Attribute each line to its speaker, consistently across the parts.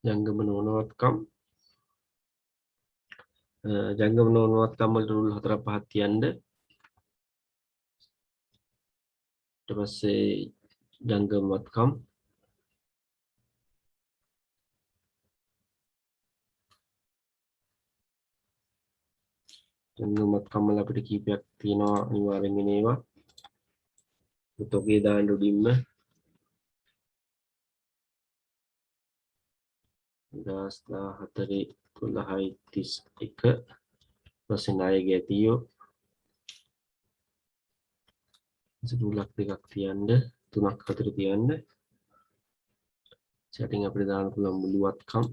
Speaker 1: ජංගම නොවනවත්කම් ජංගම නොවනවත්කම් වලට රුල් 4-5ක් තියන්න. ඊට පස්සේ ජංගම වත්කම් ජංගම වත්කම් වල අපිට කීපයක් තියෙනවා අනිවාර්යෙන් එන ඒවා. තොගේ දාන්න උඩින්ම 2014-12-31 පස්සේ ණය ගැතියෝ රුලක් දෙකක් තියන්න 3-4 තියන්න. setting අපිට දාන්න පුළුවන් මුළු වත්කම්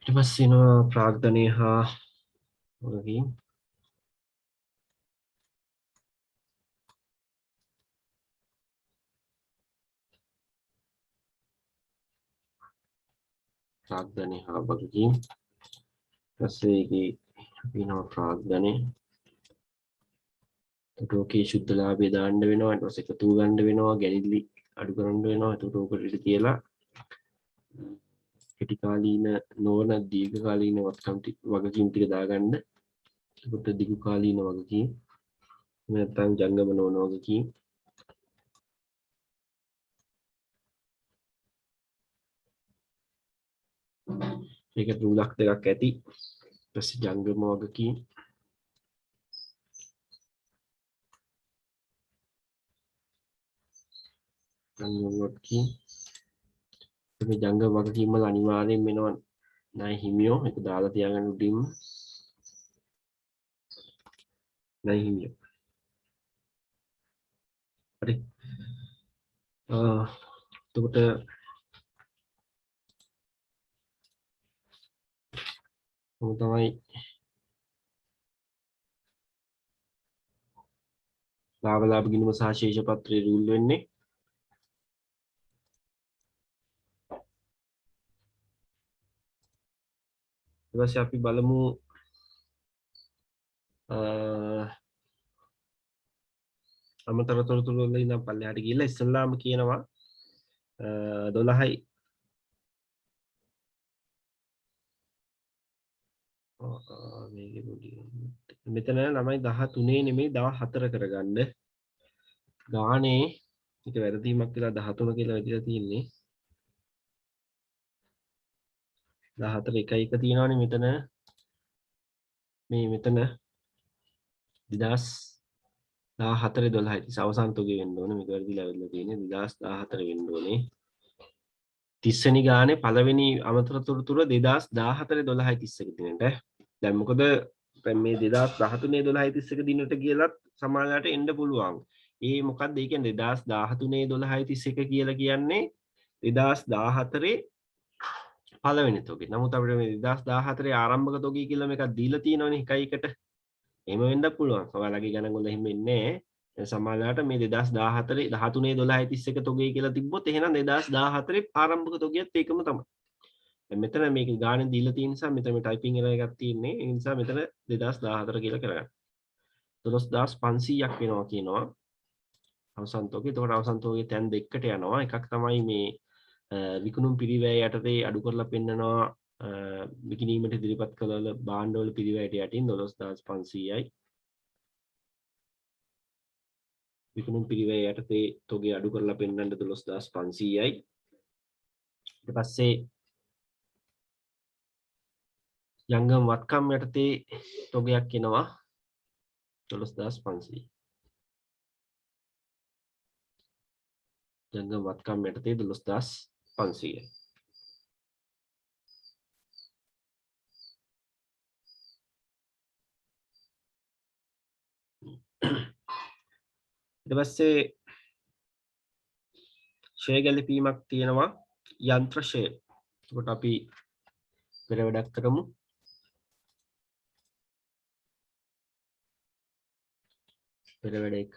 Speaker 1: ඊට පස්සේ එනවා ප්‍රාග්ධනය හා වගකීම්. ප්‍රාග්ධනය හා වගකීම් පස්සේ ඒකේ අපි එනවා ප්‍රාග්ධනය ටෝකේ ශුද්ධ ලාභය දාන්න වෙනවා. ඊට පස්සේ එකතු ගන්න වෙනවා, ගැනිලි අඩු කරන්න වෙනවා. ඒකට ඕකට ඉඳ තියලා කෙටි කාලීන නොවන දීර්ඝ කාලීන වගකීම් ටික දාගන්න. ඒකට දිගු කාලීන වගකීම් නැත්නම් ජංගම නොවන වගකීම්. ඒකට රුලක් දෙකක් ඇති. ඊට පස්සේ ජංගම වගකීම් මේ ජංගම වගකීම් වල අනිවාර්යෙන් වෙනවා ණය හිමියෝ. ඒක දාලා තියාගන්න උඩින්ම ණය හිමියෝ. හරි. එතකොට තමයි ලාභ ගිණුම සහ ශේෂ පත්‍රයේ රූල් වෙන්නේ. ඊට පස්සේ අපි බලමු අමතර තොරතුරු වල ඉඳන් පල්ලෙහාට ගිහිල්ලා ඉස්සල්ලාම කියනවා 12යි මෙතන ළමයි 13 නෙමෙයි 14 කරගන්න. ගානේ ඒක වැරදීමක් කියලා 13 කියලා වෙදිලා තියෙන්නේ. 14 1 1 තියෙනවානේ මෙතන. මෙතන 2014-12 ඉතින් අවසන් තොගේ වෙන්න ඕනේ. මේක වැරදිලා වෙලා තියෙන්නේ 2014 වෙන්න ඕනේ. 30 වෙනි ගානේ පළවෙනි අමතර තොරතුර 2014-12-31 දිනට. දැන් මොකද මේ 2013-12-31 දිනට කියලත් සමාජයට එන්න පුළුවන්. ඒ මොකක්ද ඒ කියන්නේ 2013-12-31 කියලා කියන්නේ 2014 පළවෙනි තොගේ. නමුත් අපිට මේ 2014 ආරම්භක තොගේ කියලා මේකක් දීලා තියෙනවනේ 1 1ට. එහෙම වෙන්නත් පුළුවන්. ඔයාලගේ ගණන් වල එහෙම වෙන්නේ නැහැ. සමාජයට මේ 2014 13-12-31 තොගේ කියලා තිබ්බොත් එහෙනම් 2014 ආරම්භක තොගයත් ඒකම තමයි. මෙතන මේක ගානේ දීලා තියෙන නිසා මෙතන මේ ටයිපින් එරර් එකක් තියෙන්නේ. ඒ නිසා මෙතන 2014 කියලා කරගන්න. 12500ක් වෙනවා කියනවා. අවසන් තොගේ. ඒතකොට අවසන් තොගේ තැන් දෙකකට යනවා. එකක් තමයි මේ විකුණුම් පිරිවැය යටතේ අඩු කරලා පෙන්නනවා විකිණීමට ඉදිරිපත් කළ භාණ්ඩවල පිරිවැයට යටින් 12500යි. විකුණුම් පිරිවැය යටතේ තොගේ අඩු කරලා පෙන්නන්න 12500යි. ඊට පස්සේ ජංගම වත්කම් යටතේ තොගයක් එනවා 12500. ජංගම වත්කම් යටතේ 12500. ඊට පස්සේ ෂෙයා ගැලපීමක් තියෙනවා යන්ත්‍ර ෂෙයා. ඒකට අපි පෙර වැඩක් කරමු. පෙර වැඩ එක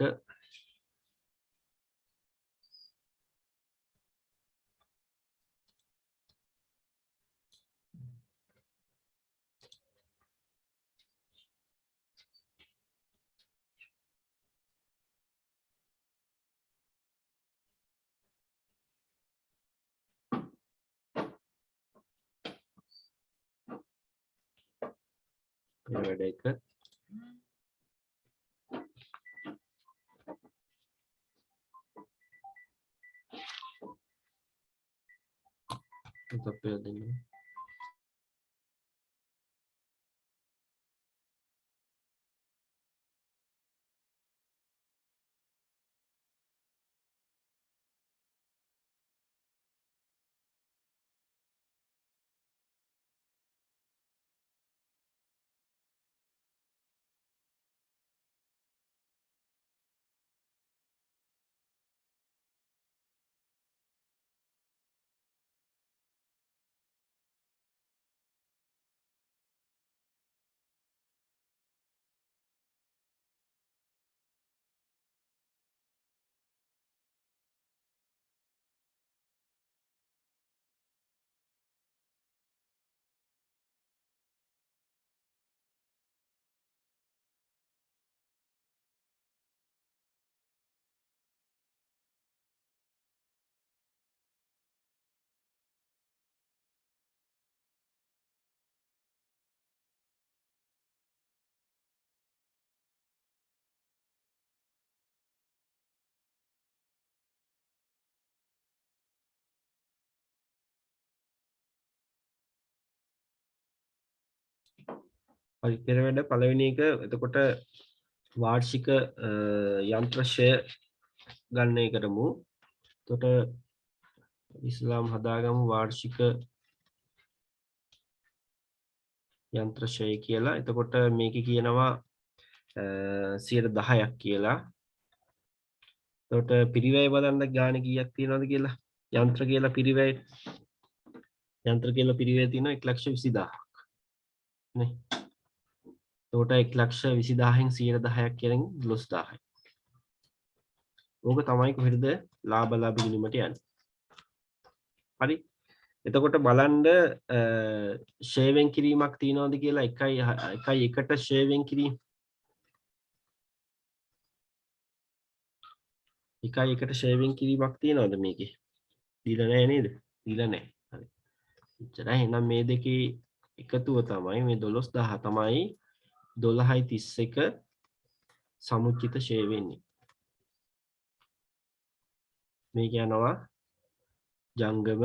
Speaker 1: පෙරවැඩ 1 තත්ත්වය දෙන්න. හරි පෙරවැඩ පළවෙනි එක එතකොට වාර්ෂික යන්ත්‍ර ෂෙයා ගන්න එක කරමු. එතකොට ඉස්ලාම් හදාගමු වාර්ෂික යන්ත්‍ර ෂෙයා කියලා. එතකොට මේකේ කියනවා 10% කියලා. එතකොට පිරිවැය බලන්න ගාණ කීයක් තියෙනවද කියලා. යන්ත්‍ර කියලා පිරිවැය තියෙනවා 1,20,000ක් නේ. එතකොට 1,20,000න් 10%ක් කියන්නේ 12,000යි. ඕක තමයි කොහෙද ලාභ ලාභ ගිණුමට යන්නේ. හරි. එතකොට බලන්න ෂේවෙන් කිරීමක් තියනවද කියලා 1:1ට ෂේවෙන් කිරීම 1:1ට ෂේවෙන් කිරීමක් තියනවද මේකේ? දීලා නැහැ නේද? දීලා නැහැ. හරි. එච්චරයි. එහෙනම් මේ දෙකේ එකතුව තමයි මේ 12,000 තමයි 12.31 සමුච්චිත ෂේ වෙන්නේ. මේක යනවා ජංගම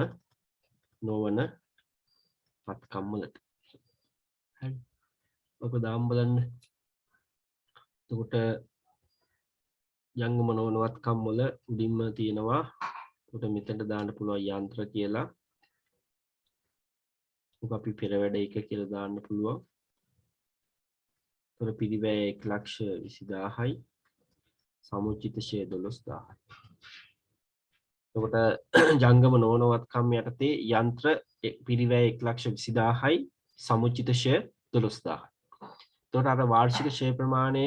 Speaker 1: නොවන වත්කම් වලට. හරි. ඔක දාම් බලන්න. එතකොට ජංගම නොවන වත්කම් වල උඩින්ම තියෙනවා. එතකොට මෙතනට දාන්න පුළුවන් යන්ත්‍ර කියලා. ඔක අපි පෙරවැඩ 1 කියලා දාන්න පුළුවන්. එතකොට පිරිවැය 1,20,000යි සමුච්චිත ෂේ 12,000යි. එතකොට ජංගම නොවන වත්කම් යටතේ යන්ත්‍ර පිරිවැය 1,20,000යි සමුච්චිත ෂේ 12,000යි. එතකොට අර වාර්ෂික ෂේ ප්‍රමාණය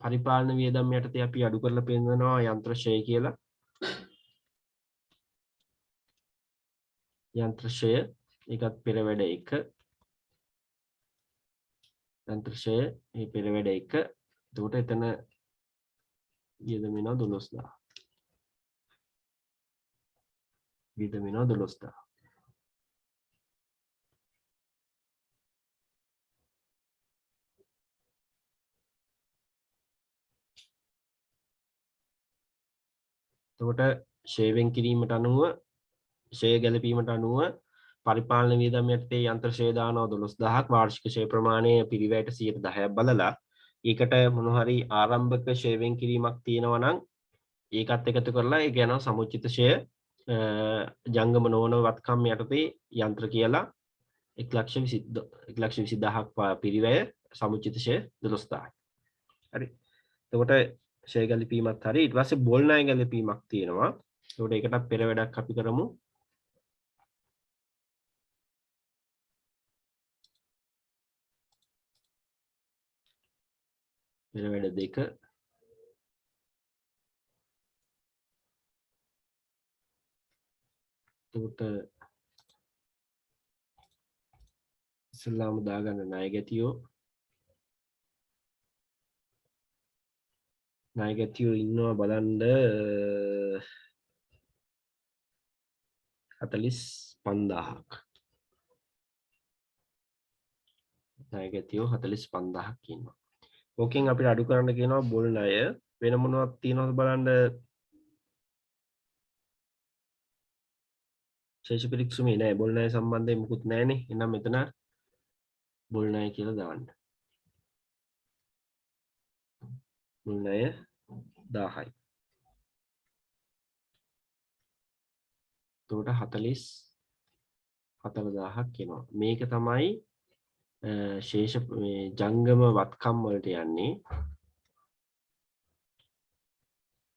Speaker 1: පරිපාලන වියදම් යටතේ අපි අඩු කරලා පෙන්නනවා යන්ත්‍ර ෂේ කියලා. යන්ත්‍ර ෂේ ඒකත් පෙරවැඩ 1 යන්ත්‍ර ෂේ මේ පෙරවැඩ 1. එතකොට එතන වියදම් වෙනවා 12,000. වියදම් වෙනවා 12,000. එතකොට ෂේවෙන් කිරීමට අනුව ෂේ ගැලපීමට අනුව පරිපාලන වියදම් යටතේ යන්ත්‍ර ෂේ දානවා 12,000ක් වාර්ෂික ෂේ ප්‍රමාණය පිරිවැයට 10%ක් බලලා ඒකට මොන හරි ආරම්භක ෂේවෙන් කිරීමක් තියෙනවා නම් ඒකත් එකතු කරලා ඒක යනවා සමුච්චිත ෂේ ජංගම නොවන වත්කම් යටතේ යන්ත්‍ර කියලා 1,20,000ක් පිරිවැය සමුච්චිත ෂේ 12,000යි. හරි. එතකොට ෂේ ගැලපීමත් හරි. ඊට පස්සේ බොල් ණය ගැලපීමක් තියෙනවා. එතකොට ඒකටත් පෙර වැඩක් අපි කරමු. පෙර වැඩ 2 එතකොට ඉස්ලාම දාගන්න ණය ගැතියෝ ඉන්නවා බලන්න 45,000ක් ණයගැතියෝ 45000ක් ඉන්නවා. ඕකෙන් අපිට අඩු කරන්න කියනවා බොල් ණය. වෙන මොනවද තියෙනවද බලන්න. ශේෂ පිරික්සුමේ නෑ, බොල් ණය සම්බන්ධයෙන් මුකුත් නෑනේ. එහෙනම් මෙතන බොල් ණය කියලා දාන්න. බොල් ණය 1000යි. එතකොට 44000ක් එනවා. මේක තමයි ශේෂ ජංගම වත්කම් වලට යන්නේ.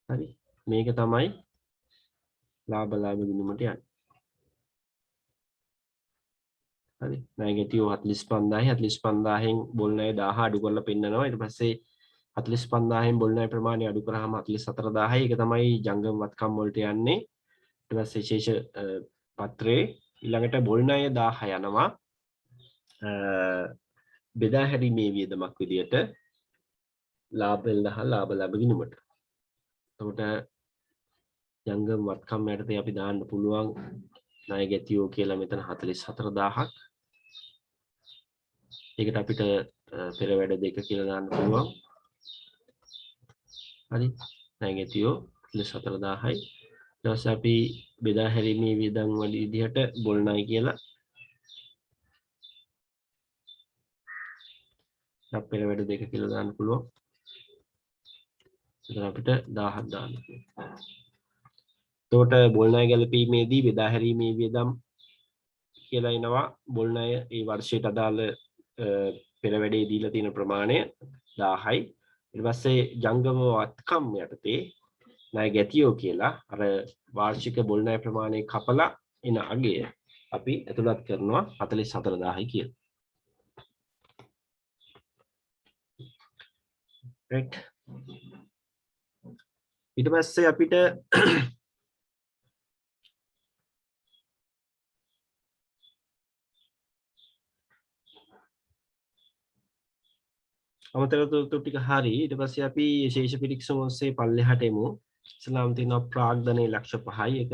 Speaker 1: හරි. මේක තමයි ලාභ ගිණුමට යන්නේ. හරි. ණයගැතියෝ 45000යි 45000න් බොල් ණය 1000 අඩු කරලා පෙන්නනවා. ඊට පස්සේ 45000න් බොල් ණය ප්‍රමාණය අඩු කරාම 44000යි. ඒක තමයි ජංගම වත්කම් වලට යන්නේ. ඊට පස්සේ ශේෂ පත්‍රයේ ඊළඟට බොල් ණය 1000 යනවා බෙදා හැරීමේ වියදමක් විදියට ලාභෙන් ලාභ ගිණුමට. එතකොට ජංගම වත්කම් යටතේ අපි දාන්න පුළුවන් ණයගැතියෝ කියලා මෙතන 44000ක්. ඒකට අපිට පෙරවැඩ 2 කියලා දාන්න පුළුවන්. හරි. ණයගැතියෝ 44000යි. ඊට පස්සේ අපි බෙදා හැරීමේ වියදම් වල විදිහට බොල් ණය කියලා පෙරවැඩ 2 කියලා දාන්න පුළුවන්. එතන අපිට 1000ක් දාන්න පුළුවන්. එතකොට බොල් ණය ගැලපීමේදී බෙදා හැරීමේ වියදම් කියලා එනවා. බොල් ණය ඒ වර්ෂයට අදාළ පෙරවැඩේ දීලා තියෙන ප්‍රමාණය 1000යි. ඊට පස්සේ ජංගම වත්කම් යටතේ ණයගැතියෝ කියලා අර වාර්ෂික බොල් ණය ප්‍රමාණය කපලා එන අගය අපි ඇතුළත් කරනවා 44000යි කියලා. right. ඊට පස්සේ අපිට අමතර තොරතුරු ටික හරි. ඊට පස්සේ අපි ශේෂ පිරික්සම ඔස්සේ පල්ලෙහාට එමු. ඉස්ලාම් තියෙනවා ප්‍රාග්ධනයේ ලක්ෂ 5යි. ඒක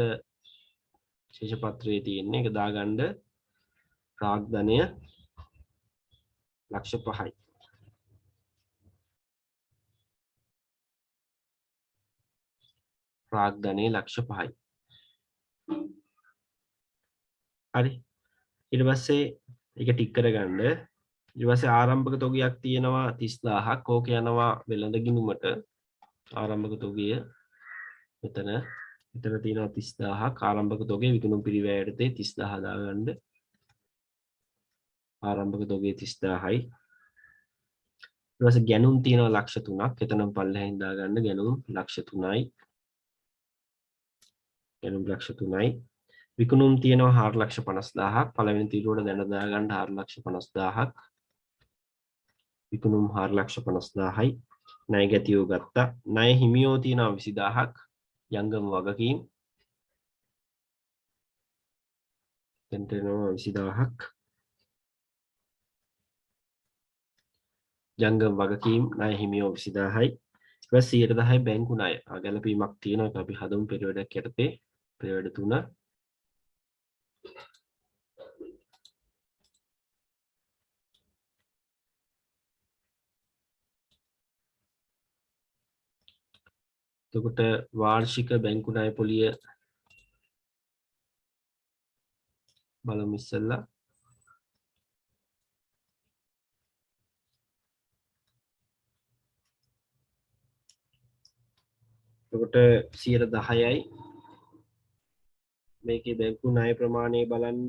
Speaker 1: ශේෂ පත්‍රයේ තියෙන්නේ. ඒක දාගන්න ප්‍රාග්ධනය ලක්ෂ 5යි. ප්‍රාග්ධනයේ ලක්ෂ 5යි. හරි. ඊට පස්සේ ඒක ටික කරගන්න. ඊට පස්සේ ආරම්භක තොගයක් තියෙනවා 30000ක්. ඕක යනවා වෙළඳ ගිණුමට. ආරම්භක තොගය මෙතන තියෙනවා 30000ක්. ආරම්භක තොගය විකුණුම් පිරිවැය යටතේ 30000 දාගන්න. ආරම්භක තොගය 30000යි. ඊට පස්සේ ගැනුම් තියෙනවා ලක්ෂ 3ක්. එතනම පල්ලෙහින් දාගන්න ගැනුම් ලක්ෂ 3යි. ගැනුම් ලක්ෂ 3යි. විකුණුම් තියෙනවා 450000ක්. පළවෙනි තීරුවට දැන දාගන්න 450000ක්. විකුණුම් 450000යි. ණයගැතියෝ ගත්තා. ණය හිමියෝ තියෙනවා 20000ක්. ජංගම වගකීම් දෙන්නවා 20000ක්. ජංගම වගකීම් ණය හිමියෝ 20000යි. ඊට 10% බැංකු ණය ගැලපීමක් තියෙනවා. ඒක අපි හදමු පෙරවැඩක් යටතේ. පෙරවැඩ 3. එතකොට වාර්ෂික බැංකු ණය පොලිය බලමු ඉස්සෙල්ලා. එතකොට 10%යි. මේකේ බැංකු ණය ප්‍රමාණය බලන්න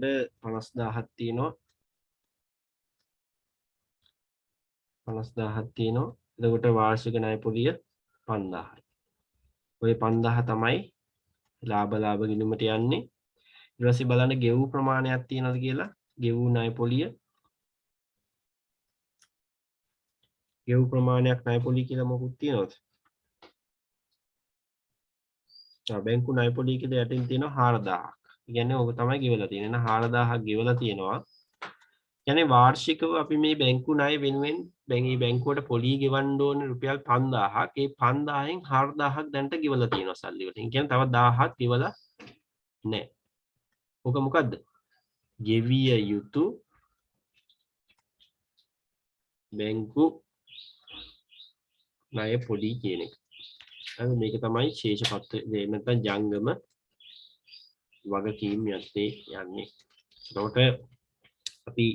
Speaker 1: 50000ක් තියෙනවා. 50000ක් තියෙනවා. එතකොට වාර්ෂික ණය පොලිය 5000යි. ඔය 5000 තමයි ලාභ ගිණුමට යන්නේ. ඊට පස්සේ බලන්න ගෙවූ ප්‍රමාණයක් තියෙනවද කියලා. ගෙවූ ණය පොලිය. ගෙවූ ප්‍රමාණයක් ණය පොලිය කියලා මොකුත් තියෙනවද? බැංකු ණය පොලිය කියලා යටින් තියෙනවා 4000ක්. ඒ කියන්නේ ඕක තමයි ගෙවලා තියෙන්නේ. එහෙනම් 4000ක් ගෙවලා තියෙනවා. කියන්නේ වාර්ෂිකව අපි මේ බැංකු ණය වෙනුවෙන් මේ බැංකුවට පොලිය ගෙවන්න ඕනේ රුපියල් 5000ක්. ඒ 5000න් 4000ක් දැන්ට ගෙවලා තියෙනවා සල්ලි වලින්. කියන්නේ තව 1000ක් ගෙවලා නැහැ. ඕක මොකද්ද? ගෙවිය යුතු බැංකු ණය පොලි කියන එක. හරි මේක තමයි ශේෂ පත්‍රය නැත්නම් ජංගම වගකීම් යත්තේ යන්නේ. එතකොට අපි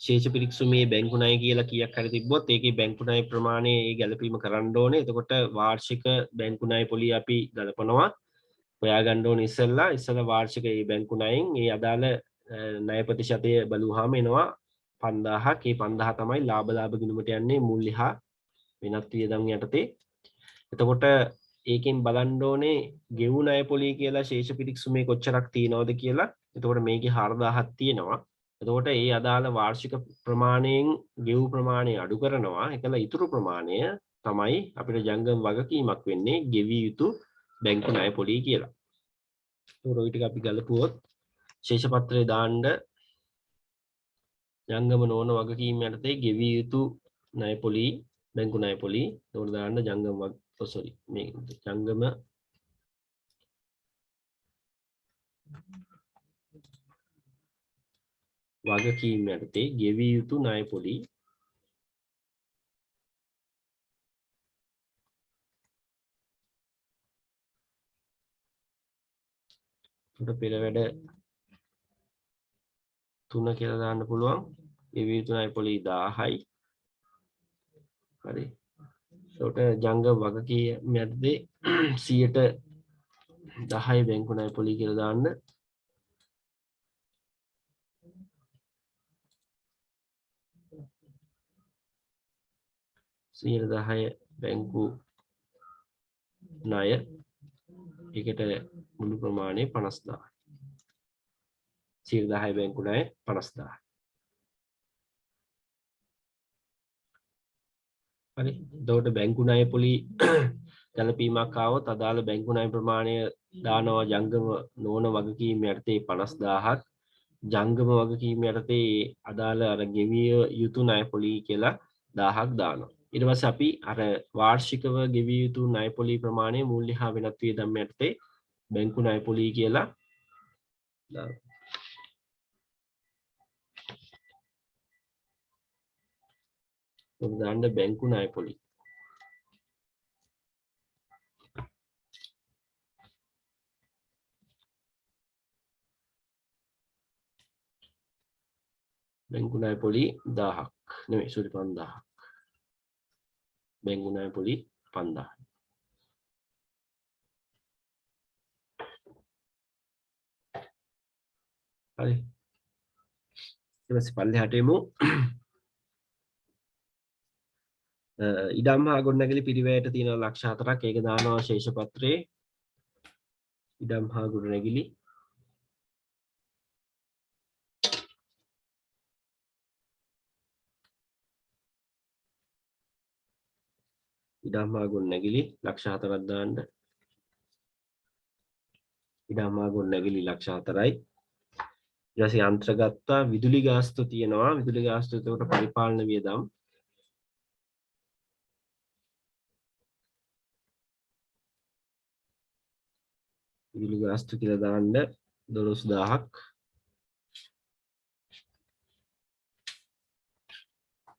Speaker 1: ශේෂ පිරික්සුමේ බැංකු ණය කියලා කීයක් හරි තිබ්බොත් ඒකේ බැංකු ණය ප්‍රමාණය ඒ ගැළපීම කරන්න ඕනේ. එතකොට වාර්ෂික බැංකු ණය පොලිය අපි ගලපනවා. හොයාගන්න ඕනේ ඉස්සෙල්ලා වාර්ෂික ඒ බැංකු ණයෙන් ඒ අදාළ ණය ප්‍රතිශතය බලුවාම එනවා 5000ක්. ඒ 5000 තමයි ලාභ ගිණුමට යන්නේ මූල්‍ය හා වෙනත් වියදම් යටතේ. එතකොට ඒකෙන් බලන්න ඕනේ ගෙවු ණය පොලිය කියලා ශේෂ පිරික්සුමේ කොච්චරක් තියෙනවද කියලා. එතකොට මේකේ 4000ක් තියෙනවා. එතකොට ඒ අදාළ වාර්ෂික ප්‍රමාණයෙන් ගෙවු ප්‍රමාණය අඩු කරනවා. ඒකල ඉතුරු ප්‍රමාණය තමයි අපිට ජංගම වගකීමක් වෙන්නේ ගෙවිය යුතු බැංකු ණය පොලිය කියලා. ඒතකොට ওই ටික අපි ගලපුවොත් ශේෂ පත්‍රය දාන්න ජංගම නොවන වගකීම් යටතේ ගෙවිය යුතු ණය පොලිය බැංකු ණය පොලිය. ඒතකොට දාන්න ජංගම මේ ජංගම වගකීම් යටතේ ගෙවිය යුතු ණය පොලිය උඩ පෙර වැඩ 3 කියලා දාන්න පුළුවන්. ගෙවිය යුතු ණය පොලිය 1000යි. හරි. ඒකට ජංගම වගකීම් යටතේ 10% බැංකු ණය පොලිය කියලා දාන්න. සියයට 10 බැංකු ණය ඒකට මුළු ප්‍රමාණය 50000. 10 බැංකු ණය 50000. හරි. එතකොට බැංකු ණය පොලි ගැලපීමක් ආවොත් අදාළ බැංකු ණය ප්‍රමාණය දානවා ජංගම නොවන වගකීම් යටතේ 50000ක්. ජංගම වගකීම් යටතේ අදාළ අර ගෙවිය යුතු ණය පොලි කියලා 1000ක් දානවා. ඊට පස්සේ අපි අර වාර්ෂිකව ගෙවිය යුතු ණය පොලි ප්‍රමාණය මූල්‍ය හා වෙනත් වියදම් යටතේ බැංකු ණය පොලි කියලා දානවා. දාන්න බැංකු ණය පොලි. බැංකු ණය පොලි 1000ක් නෙමෙයි සෝරි 5000ක්. බැංකු ණය පොලි 5000. හරි. ඊට පස්සේ පල්ලෙහාට එමු. ඉඩම් හා ගොඩනැගිලි පිරිවැයට තියෙන ලක්ෂ 4ක් ඒක දානවා ශේෂ පත්‍රයේ. ඉඩම් හා ගොඩනැගිලි ඉඩම් හා ගොඩනැගිලි ලක්ෂ 4ක් දාන්න. ඉඩම් හා ගොඩනැගිලි ලක්ෂ 4යි. ඊට පස්සේ අන්තර්ගත විදුලි ගාස්තු තියෙනවා. විදුලි ගාස්තු එතකොට පරිපාලන වියදම් විදුලි ගාස්තු කියලා දාන්න 12000ක්.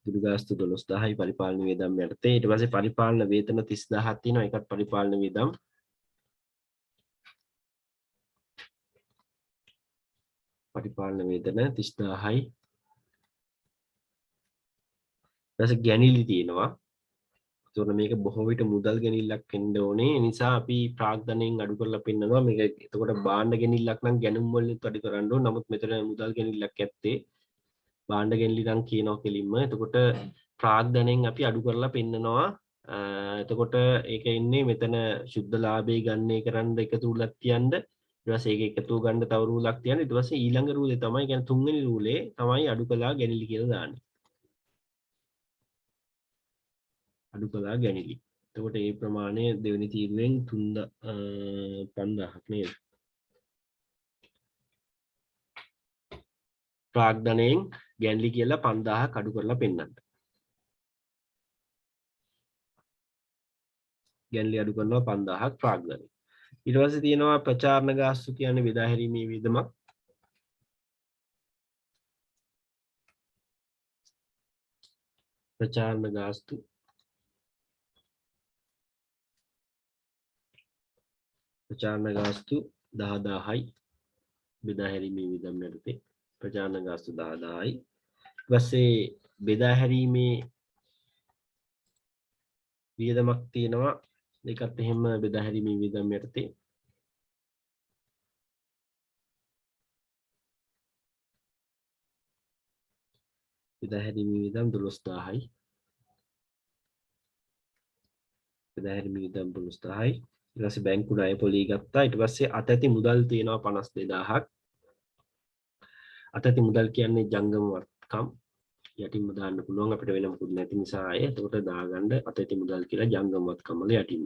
Speaker 1: විදුලි ගාස්තු 12000යි පරිපාලන වියදම් යටතේ. ඊට පස්සේ පරිපාලන වේතන 30000ක් තියෙනවා. ඒකත් පරිපාලන වියදම්. පරිපාලන වේතන 30000යි. ඊට ගැනිලි තියෙනවා. ඒතකොට මේක බොහෝ විට මුදල් ගැනිල්ලක් වෙන්න ඕනේ. ඒ නිසා අපි ප්‍රාග්ධනයෙන් අඩු කරලා පෙන්නනවා. මේක එතකොට භාණ්ඩ ගැනිල්ලක් නම් ගැනුම් වලින් අඩු කරන්න ඕන. නමුත් මෙතන මුදල් ගැනිල්ලක් ඇත්තේ. භාණ්ඩ ගැනිලි නම් කියනවා කෙලින්ම. එතකොට ප්‍රාග්ධනයෙන් අපි අඩු කරලා පෙන්නනවා. එතකොට ඒක ඉන්නේ මෙතන සුද්ධ ලාභේ ගන්නේ කරන්න එකතු රූලක් තියන්න. ඊට පස්සේ ඒක එකතු ගන්න තව රූලක් තියන්න. ඊට පස්සේ ඊළඟ රූලේ තමයි කියන්නේ තුන්වෙනි රූලේ තමයි අඩු කළා ගැනිලි කියලා දාන්නේ. අඩු කළා ගැනිලි. එතකොට ඒ ප්‍රමාණය දෙවෙනි තීරුවෙන් 5000ක් නේද? ප්‍රාග්ධනයෙන් ගැනිලි කියලා 5000ක් අඩු කරලා පෙන්නන්න. ගැනිලි අඩු කරනවා 5000ක් ප්‍රාග්ධනය. ඊට පස්සේ තියෙනවා ප්‍රචාරණ ගාස්තු කියන්නේ බෙදා හැරීමේ වියදමක්. ප්‍රචාරණ ගාස්තු ප්‍රචාරණ ගාස්තු 10000යි බෙදා හැරීමේ වියදම් යටතේ ප්‍රචාරණ ගාස්තු 10000යි ඊට පස්සේ බෙදා හැරීමේ වියදමක් තියෙනවා ඒකත් එහෙම බෙදා හැරීමේ වියදම් යටතේ බෙදා හැරීමේ වියදම් 12000යි බෙදා හැරීමේ වියදම් 12000යි ඊට පස්සේ බැංකු ණය පොලී ගත්තා ඊට පස්සේ අතැති මුදල් තියෙනවා 52000ක් අතැති මුදල් කියන්නේ ජංගම වත්කම් යටින්ම දාන්න පුළුවන් අපිට වෙන මොකුත් නැති නිසා අය එතකොට දාගන්න අතැති මුදල් කියලා ජංගම වත්කම් වල යටින්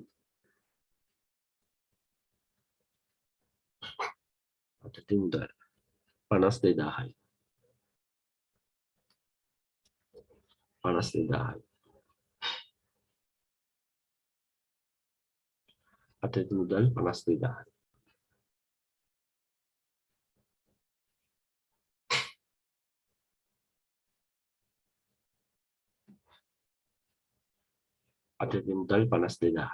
Speaker 1: අතැති මුදල් 52000යි 52000යි අතැති මුදල් 52000යි අතැති මුදල් 52000යි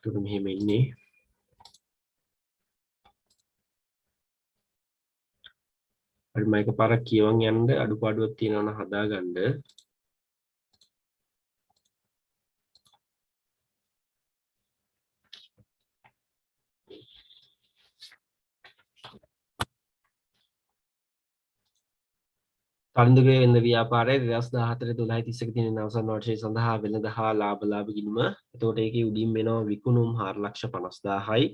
Speaker 1: තුරු මෙහෙම ඉන්නේ හරි මම එකපාරක් කියවන් යන්න අඩුපාඩුවක් තියෙනවා නම් හදාගන්න පරිඳුගේ වෙළඳ ව්‍යාපාරය 2014 12 31 දින අවසන් වර්ෂය සඳහා වෙළඳ හා ලාභ ගිණුම. එතකොට ඒකේ උඩින් වෙනවා විකුණුම් 4,50,000යි.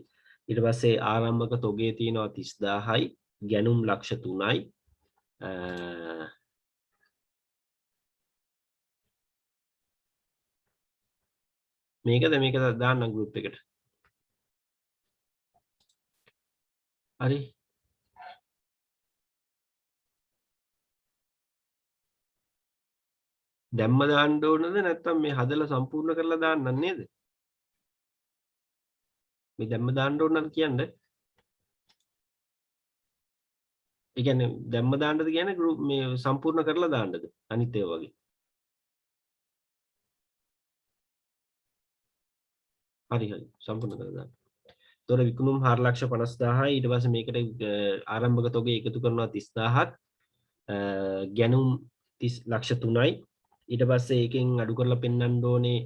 Speaker 1: ඊට පස්සේ ආරම්භක තොගේ තියෙනවා 30000යි. ගැනුම් ලක්ෂ 3යි. මේකද දාන්න ගෲප් එකට. හරි. දැම්ම දාන්න ඕනද නැත්නම් මේ හදලා සම්පූර්ණ කරලා දාන්න නේද? මේ දැම්ම දාන්න ඕනද කියන්නේ? ඒ කියන්නේ දැම්ම දාන්නද කියන්නේ ගෲප් මේ සම්පූර්ණ කරලා දාන්නද? අනිත් ඒවා වගේ. හරි සම්පූර්ණ කරලා දාන්න. තොර විකුණුම් 4,50,000යි ඊට පස්සේ මේකට ආරම්භක තොගේ එකතු කරනවා 30000ක් ගැනුම් 30 ලක්ෂ 3යි ඊට පස්සේ ඒකෙන් අඩු කරලා පෙන්වන්න ඕනේ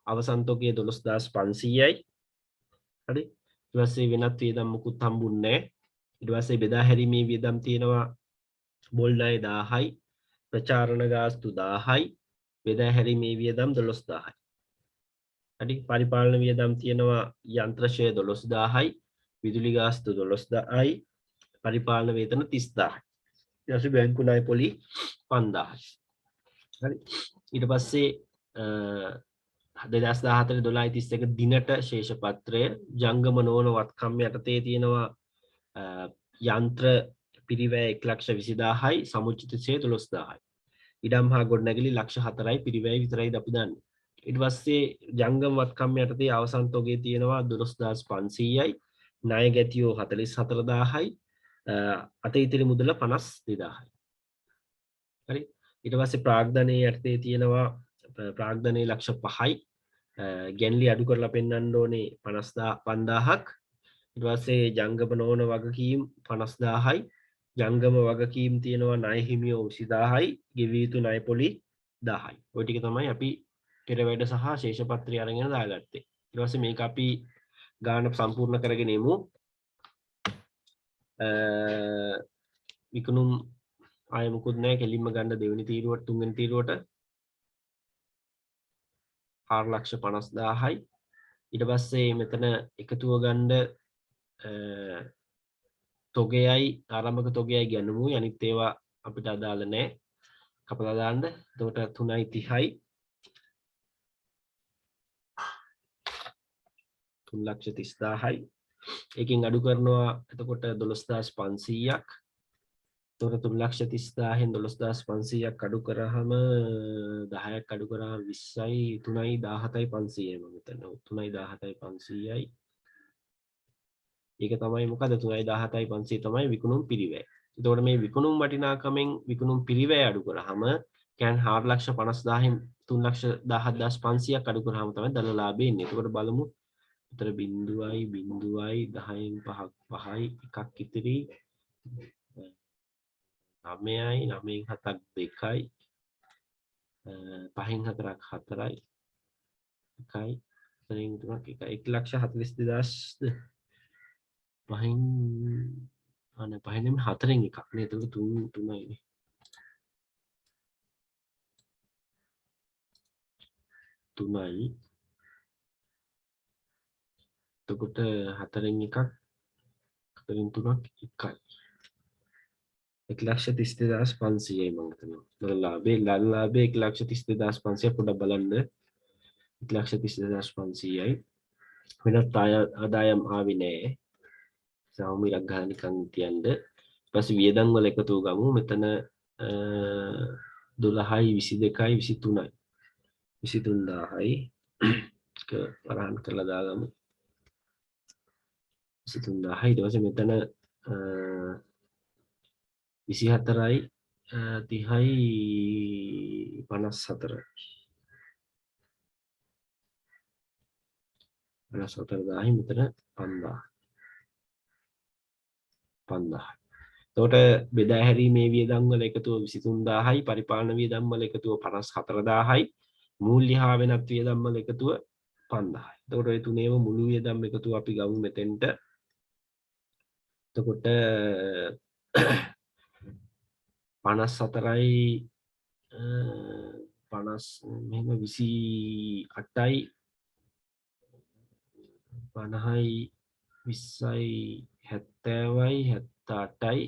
Speaker 1: අවසන් තොගේ 12500යි හරි ඊට පස්සේ වෙනත් වියදම් මුකුත් හම්බුන්නේ නැහැ ඊට පස්සේ බෙදා හැරීමේ වියදම් තියෙනවා බොල් ණය 1000යි ප්‍රචාරණ ගාස්තු 1000යි බෙදා හැරීමේ වියදම් 12000යි හරි පරිපාලන වියදම් තියෙනවා යන්ත්‍ර ෂෙයා 12000යි විදුලි ගාස්තු 12000යි පරිපාලන වේතන 30000යි ඊට පස්සේ බැංකු ණය පොලි 5000යි හරි ඊට පස්සේ 2014 12 31 දිනට ශේෂ පත්‍රය ජංගම නොවන වත්කම් යටතේ තියෙනවා යන්ත්‍ර පිරිවැය 1,20,000යි සමුච්චිත ෂෙයා 12000යි ඉඩම් හා ගොඩනැගිලි ලක්ෂ 4යි පිරිවැය විතරයි අපි දන්නේ ඊට පස්සේ ජංගම වත්කම් යටතේ අවසන් තොගේ තියෙනවා 12500යි ණය ගැතියෝ 44000යි අත ඉතිරි මුදල 52000යි හරි ඊට පස්සේ ප්‍රාග්ධනයේ යටතේ තියෙනවා ප්‍රාග්ධනයේ ලක්ෂ 5යි ගැන්ලි අඩු කරලා පෙන්වන්න ඕනේ 55000ක් ඊට පස්සේ ජංගම නොවන වගකීම් 50000යි ජංගම වගකීම් තියෙනවා ණය හිමියෝ 20000යි ගෙවිය යුතු ණය පොලි 1000යි ඔය ටික තමයි අපි පෙර වැඩ සහ ශේෂ පත්‍රය අරගෙන දාගත්තේ ඊට පස්සේ මේක අපි ගාන සම්පූර්ණ කරගෙන යමු විකුණුම් ආය මුකුත් නැහැ කෙලින්ම ගන්න දෙවෙනි තීරුවට තුන්වෙනි තීරුවට 4,50,000යි ඊට පස්සේ මෙතන එකතුව ගන්න තොගයයි ආරම්භක තොගයයි ගැනුමුයි අනිත් ඒවා අපිට අදාළ නැහැ කපලා දාන්න එතකොට 3.30යි 3,30,000යි ඒකෙන් අඩු කරනවා එතකොට 12,500ක් එතකොට 3,30,000න් 12,500ක් අඩු කරාම 10ක් අඩු කරාම 20යි 3යි 17යි 500යි මම හිතන්නේ 3යි 17යි 500යි ඒක තමයි මොකද 3යි 17යි 500 තමයි විකුණුම් පිරිවැය එතකොට මේ විකුණුම් වටිනාකමෙන් විකුණුම් පිරිවැය අඩු කරාම කියන්නේ 4,50,000න් 3,17,500ක් අඩු කරාම තමයි දල ලාභය එන්නේ. එතකොට බලමු. උතර 0.0යි 0.0යි 10න් 5ක් 5යි එකක් ඉතිරි 9යි 9න් 7ක් 2යි 5න් 4ක් 4යි 1යි 3න් 3ක් 1යි 1,42,000ද 5න් අනේ 5න් 4න් එකක් නේ. එතකොට 3යි නේ. 3යි එතකොට 4න් එකක් 4න් 3ක් 1යි 1,32,500යි මම හිතනවා. ලාභේ 1,32,500 පොඩ්ඩක් බලන්න. 1,32,500යි වෙනත් ආදායම් ආවේ නැහැ. සාමුමිරක් ගහලා නිකන් තියන්න. ඊට පස්සේ වියදම් වල එකතු ගමු. මෙතන 12යි 22යි 23යි 23000යි ඒක වරහන් කරලා දාගමු. 23000යි ඊට පස්සේ මෙතන 24යි 30යි 54යි 54,000යි මෙතන 5000. එතකොට බෙදා හැරීමේ වියදම් වල එකතුව 23000යි පරිපාලන වියදම් වල එකතුව 54000යි මූල්‍ය හා වෙනත් වියදම් වල එකතුව 5000යි. එතකොට ඔය තුනේම මුළු වියදම් එකතුව අපි ගමු මෙතෙන්ට. එතකොට 54යි 50 මෙහෙම 28යි 50යි 20යි 70යි 78යි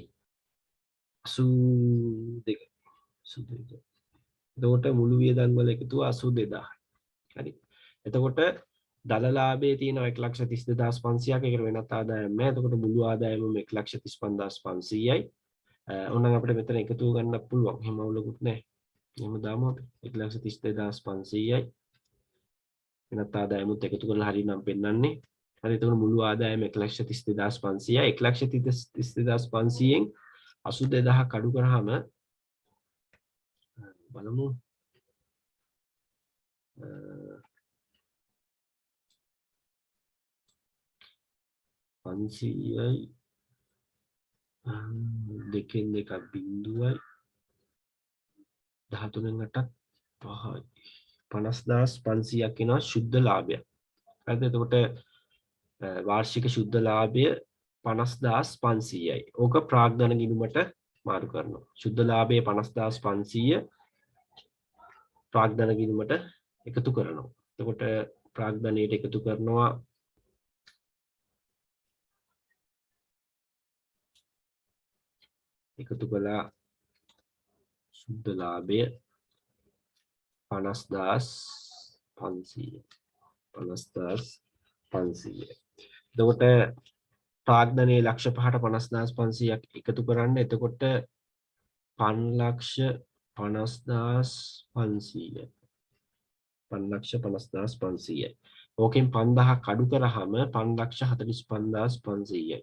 Speaker 1: 82. එතකොට මුළු වියදම් වල එකතුව 82000යි. හරි. එතකොට දල ලාභයේ තියෙනවා 1,32,500ක්. ඒකට වෙනත් ආදායම් නැහැ. එතකොට මුළු ආදායම 1,35,500යි. ඕනනම් අපිට මෙතන එකතු ගන්න පුළුවන්. එහෙම අවුලකුත් නැහැ. එහෙම දාමු අපි 1,32,500යි. වෙනත් ආදායමුත් එකතු කරලා හරිනම් පෙන්නන්නේ. හරි. එතකොට මුළු ආදායම 1,32,500යි. 1,32,500න් 82,000ක් අඩු කරාම බලමු 500යි දෙකෙන් දෙකක් බිංදුවයි 13න් 8ක් 5යි 50,500ක් වෙනවා ශුද්ධ ලාභය. හරිද? එතකොට වාර්ෂික ශුද්ධ ලාභය 50,500යි. ඕක ප්‍රාග්ධන ගිණුමට මාරු කරනවා. ශුද්ධ ලාභයේ 50,500 ප්‍රාග්ධන ගිණුමට එකතු කරනවා. එතකොට ප්‍රාග්ධනයට එකතු කරනවා එකතු කළා ශුද්ධ ලාභය 50,500 50,500. එතකොට ප්‍රාග්ධනයේ ලක්ෂ 5ට 50,500ක් එකතු කරන්න. එතකොට 5,50,500 5,50,500. ඕකෙන් 5000ක් අඩු කරාම 5,45,500යි.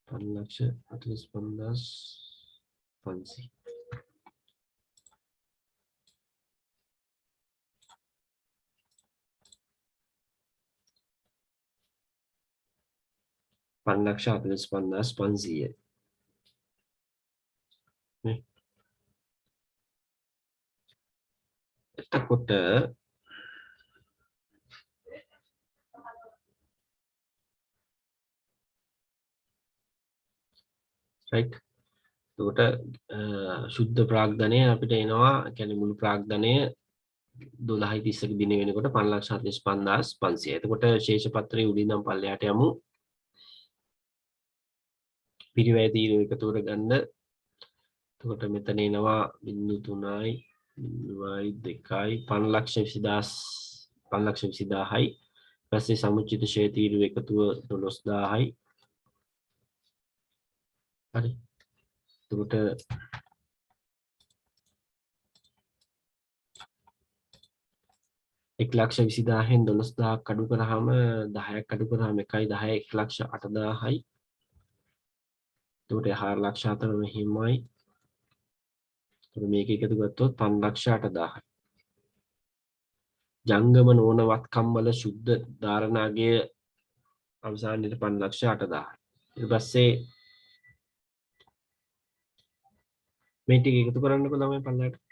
Speaker 1: 5,45,500. පන්ලක්ෂ 45,500. එතකොට right. එතකොට ශුද්ධ ප්‍රාග්ධනය අපිට එනවා. කියන්නේ මුළු ප්‍රාග්ධනය 12.30ක දින වෙනකොට 5,45,500. එතකොට ශේෂ පත්‍රයේ උඩින් නම් පල්ලෙහාට යමු. පිරිවැය තීරු එකතු කරගන්න. එතකොට මෙතන එනවා 0.3යි 0.2යි 5,20,000යි. ඊපස්සේ සමුච්චිත ෂේ තීරු එකතුව 12,000යි. හරි. එතකොට එක් ලක්ෂ 20,000න් 12,000ක් අඩු කරාම 10ක් අඩු කරාම 1.10 1,08,000යි එතකොට 4,04,000 මෙහිමයි. එතකොට මේක එකතු ගත්තොත් 5,80,000යි. ජංගම නොවන වත්කම් වල සුද්ධ ධාරණාගේ අවසානයේ 5,08,000යි. ඊට පස්සේ මේ ටික එකතු කරන්නකො ළමයි පල්ලයට.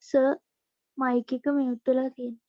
Speaker 2: සර් මයික් එක මියුට් වෙලා තියෙනවා.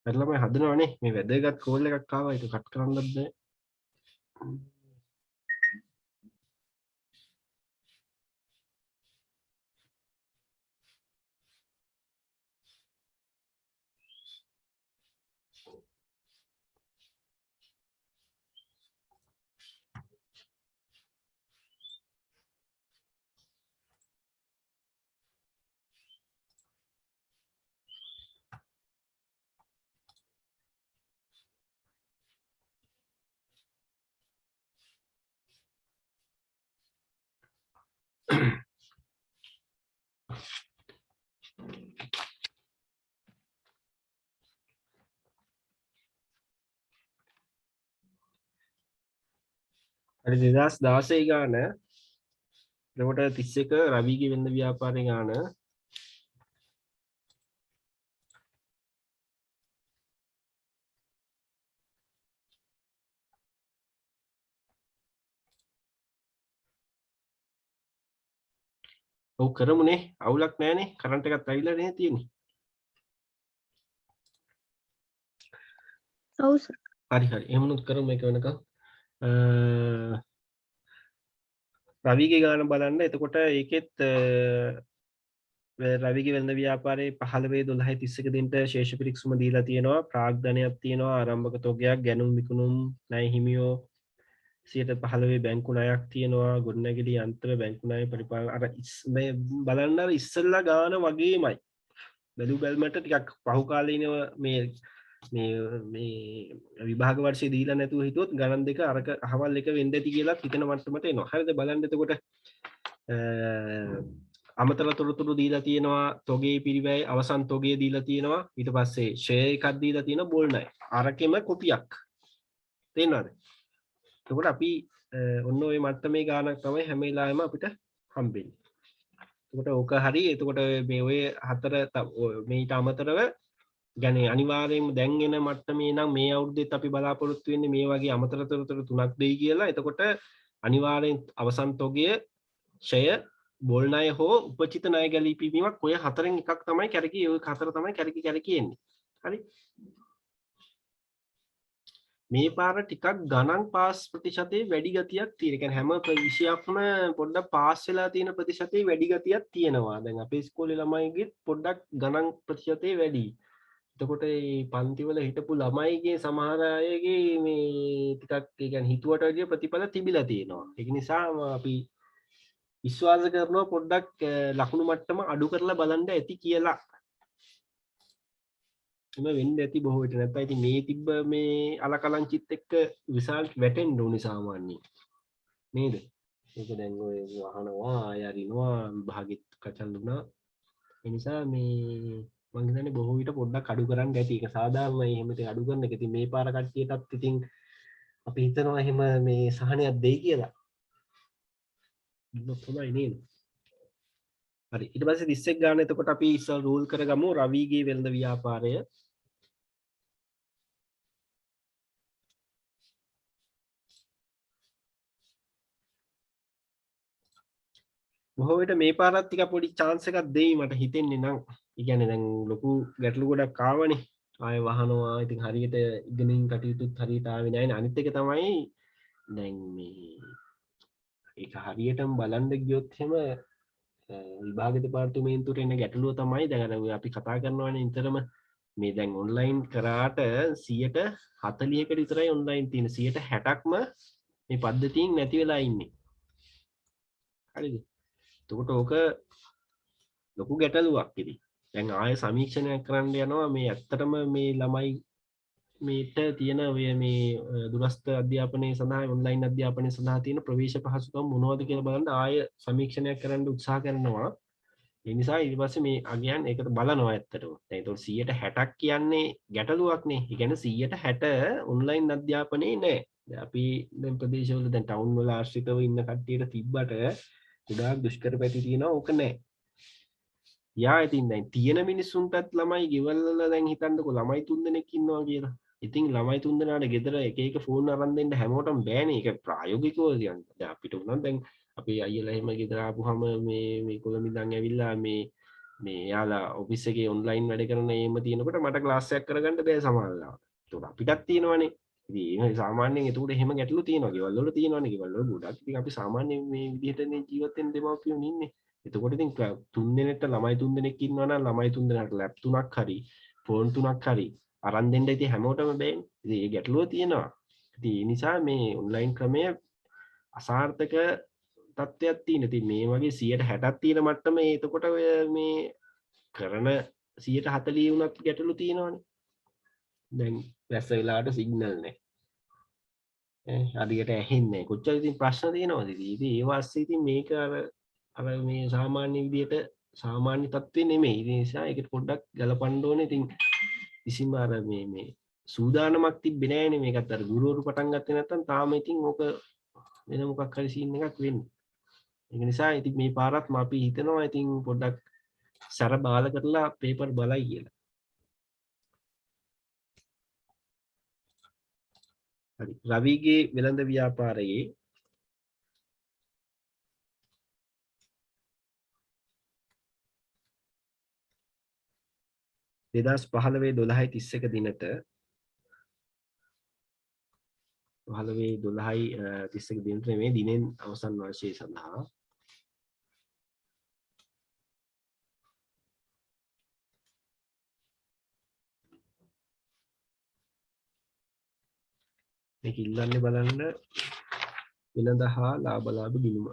Speaker 1: අරලම හදනවනේ මේ වැදගත් කෝල් එකක් ආවා ඒක කට් කරන්නත් බෑ. හරි 2016 ගාන එතකොට 31 රවිගේ වෙළඳ ව්‍යාපාරේ ගාන ඔව් කරමුනේ අවුලක් නැහැනේ කරන්ට් එකත් ඇවිල්ලා නේ තියෙන්නේ.
Speaker 2: ඔව් සර්.
Speaker 1: හරි හරි එහෙමනොත් කරමු මේක වෙනකම්. රවිගේ ගාන බලන්න එතකොට ඒකෙත් රවිගේ වෙළඳ ව්‍යාපාරයේ 15/12/31 දිනට ශේෂ පිරික්සුම දීලා තියෙනවා ප්‍රාග්ධනයක් තියෙනවා ආරම්භක තොගයක් ගැනුම් විකුණුම් ණය හිමියෝ 15% බැංකු ණයක් තියෙනවා ගොඩනැගිලි යන්ත්‍ර බැංකු ණය පරිපාලන අර මේ බලන්න අර ඉස්සෙල්ලා ගාන වගේමයි බැලු බැලමට ටිකක් පහු කාලීනව මේ විභාග වර්ෂයේ දීලා නැතුව හිතුවොත් ගණන් දෙක අරක අහවල් එක වෙන්න ඇති කියලා හිතන මට්ටමට එනවා. හරිද බලන්න එතකොට අමතර තොරතුරු දීලා තියෙනවා තොගේ පිරිවැය අවසන් තොගේ දීලා තියෙනවා ඊට පස්සේ ෂෙයා එකක් දීලා තියෙනවා බෝල් ණය. අරකෙම කොපියක්. තේරෙනවද? එතකොට අපි ඔන්න ඔය මට්ටමේ ගානක් තමයි හැම වෙලාවෙම අපිට හම්බෙන්නේ. එතකොට ඕක හරි. එතකොට මේ ඔය හතර මේට අමතරව ගැන අනිවාර්යයෙන්ම දැන් එන මට්ටමේ නම් මේ අවුරුද්දෙත් අපි බලාපොරොත්තු වෙන්නේ මේ වගේ අමතර තොරතුරු තුනක් දෙයි කියලා. එතකොට අනිවාර්යෙන් අවසන් තොගය ෂය බෝල් ණය හෝ උපචිත ණය ගැලීපීමක් ඔය හතරෙන් එකක් තමයි කැරකි ඔය හතර තමයි කැරකි එන්නේ. හරි. මේ පාර ටිකක් ගණන් පාස් ප්‍රතිශතයේ වැඩි ගතියක් තියෙන. කියන්නේ හැම විෂයක්ම පොඩ්ඩක් පාස් වෙලා තියෙන ප්‍රතිශතයේ වැඩි ගතියක් තියෙනවා. දැන් අපේ ඉස්කෝලේ ළමයිගෙත් පොඩ්ඩක් ගණන් ප්‍රතිශතයේ වැඩි. එතකොට මේ පන්තිවල හිටපු ළමයිගේ සමහර අයගේ මේ ටිකක් ඒ කියන්නේ හිතුවට වැඩිය ප්‍රතිඵල තිබිලා තියෙනවා. ඒක නිසා අපි විශ්වාස කරනවා පොඩ්ඩක් ලකුණු මට්ටම අඩු කරලා බලන්න ඇති කියලා. එම වෙන්න ඇති බොහෝ විට නැත්නම් ඉතින් මේ තිබ්බ මේ අලකලංචිත් එක්ක රිසල්ට් වැටෙන්න ඕනේ සාමාන්‍යයෙන්. නේද? ඒක දැන් ඔය වහනවා ආය අරිනවා විභාගෙත් කචල් වුණා. ඒ නිසා මේ මං හිතන්නේ බොහෝ විට පොඩ්ඩක් අඩු කරන්න ඇති. ඒක සාධාරණයි එහෙම ඉතින් අඩු කරන එක. ඉතින් මේ පාර කට්ටියටත් ඉතින් අපි හිතනවා එහෙම මේ සහනයක් දෙයි කියලා. දුන්නොත් හොඳයි නේද? හරි. ඊට පස්සේ 31 ගාන එතකොට අපි ඉස්සල් රූල් කරගමු රවිගේ වෙළඳ ව්‍යාපාරය. බොහෝ විට මේ පාරත් ටික පොඩි chance එකක් දෙයි මට හිතෙන්නේ නම්. ඒ කියන්නේ දැන් ලොකු ගැටලු ගොඩක් ආවනේ. ආය වහනවා. ඉතින් හරියට ඉගෙනින් කටයුතුත් හරියට ආවේ නැහැ. අනිත් එක තමයි දැන් මේ ඒක හරියටම බලන්න ගියොත් එහෙම විභාග දෙපාර්තමේන්තුවට එන ගැටලුව තමයි දැන් අර අපි කතා කරනවානේ නිතරම මේ දැන් ඔන්ලයින් කරාට 40%කට විතරයි ඔන්ලයින් තියෙන 60%ක්ම මේ පද්ධතියෙන් නැති වෙලා ඉන්නේ. හරිද? එතකොට ඕක ලොකු ගැටලුවක් ඉතින්. දැන් ආයෙ සමීක්ෂණයක් කරන්න යනවා මේ ඇත්තටම මේ ළමයි මේට තියෙන ඔය මේ දුරස්ථ අධ්‍යාපනය සඳහා ඔන්ලයින් අධ්‍යාපනය සඳහා තියෙන ප්‍රවේශ පහසුකම් මොනවද කියලා බලන්න ආයෙ සමීක්ෂණයක් කරන්න උත්සාහ කරනවා. ඒ නිසා ඊට පස්සේ මේ අගයන් ඒකට බලනවා ඇත්තටම. දැන් ඒතකොට 60% කියන්නේ ගැටලුවක්නේ. ඒ කියන්නේ 60% ඔන්ලයින් අධ්‍යාපනයේ නැහැ. දැන් අපි දැන් ප්‍රදේශවල දැන් ටවුන් වල ආශ්‍රිතව ඉන්න කට්ටියට තිබ්බට ගොඩාක් දුෂ්කර පැති තියෙනවා ඕක නැහැ. යා ඉතින් දැන් තියෙන මිනිස්සුන්ටත් ළමයි ගෙවල් වල දැන් හිතන්නකෝ ළමයි 3 දෙනෙක් ඉන්නවා කියලා. ඉතින් ළමයි 3 දෙනාට ගෙදර එක එක ෆෝන් අරන් දෙන්න හැමෝටම බෑනේ. ඒක ප්‍රායෝගිකව කියන්නේ. දැන් අපිට උනත් දැන් අපේ අයියලා එහෙම ගෙදර ආපුහම මේ කොළඹ ඉඳන් ඇවිල්ලා මේ මේ යාලා ඔෆිස් එකේ ඔන්ලයින් වැඩ කරන එහෙම තියෙනකොට මට ක්ලාස් එකක් කරගන්න බෑ සමහර වෙලාවට. ඒක අපිටත් තියෙනවනේ. ඉතින් ඒ සාමාන්‍යයෙන් ඒකට එහෙම ගැටලු තියෙනවා. ගෙවල් වල තියෙනවනේ. ගෙවල් වල ගොඩක් ඉතින් අපි සාමාන්‍යයෙන් මේ විදිහටනේ ජීවත් වෙන දෙමව්පියෝ ඉන්නේ. එතකොට ඉතින් තුන් දෙනෙක්ට ළමයි තුන් දෙනෙක් ඉන්නවා නම් ළමයි තුන් දෙනාට ලැප් තුනක් හරි ෆෝන් තුනක් හරි අරන් දෙන්න ඉතින් හැමෝටම බෑනේ. ඉතින් ඒ ගැටලුව තියෙනවා. ඉතින් ඒ නිසා මේ ඔන්ලයින් ක්‍රමය අසාර්ථක තත්ත්වයක් තියෙන. ඉතින් මේ වගේ 60ක් තියෙන මට්ටමේ එතකොට ඔය මේ කරන 140 වුණත් ගැටලු තියෙනවනේ. දැන් වැස්ස වෙලාවට සිග්නල් නැහැ. හරියට ඇහෙන්නේ නැහැ. කොච්චර ඉතින් ප්‍රශ්න තියෙනවද ඉතින්. ඉතින් ඒ වාස්සේ ඉතින් මේක අර මේ සාමාන්‍ය විදියට සාමාන්‍ය තත්ත්වේ නෙමෙයි. ඒ නිසා ඒකට පොඩ්ඩක් ගලපන්න ඕනේ. ඉතින් කිසිම අර මේ සූදානමක් තිබ්බේ නැහැනේ මේකත් අර ගුරුවරු පටන් ගත්තේ නැත්නම් තාම ඉතින් ඕක වෙන මොකක් හරි සීන් එකක් වෙන්නේ. ඒක නිසා ඉතින් මේ පාරත් අපි හිතනවා ඉතින් පොඩ්ඩක් සැර බාල කරලා පේපර් බලයි කියලා. හරි. රවිගේ වෙළඳ ව්‍යාපාරයේ දෙදස් 15 12 31 දිනට මේ දිනෙන් අවසන් වර්ෂය සඳහා මේක ඉල්ලන්නේ බලන්න වෙළඳ හා ලාභ ගිණුම.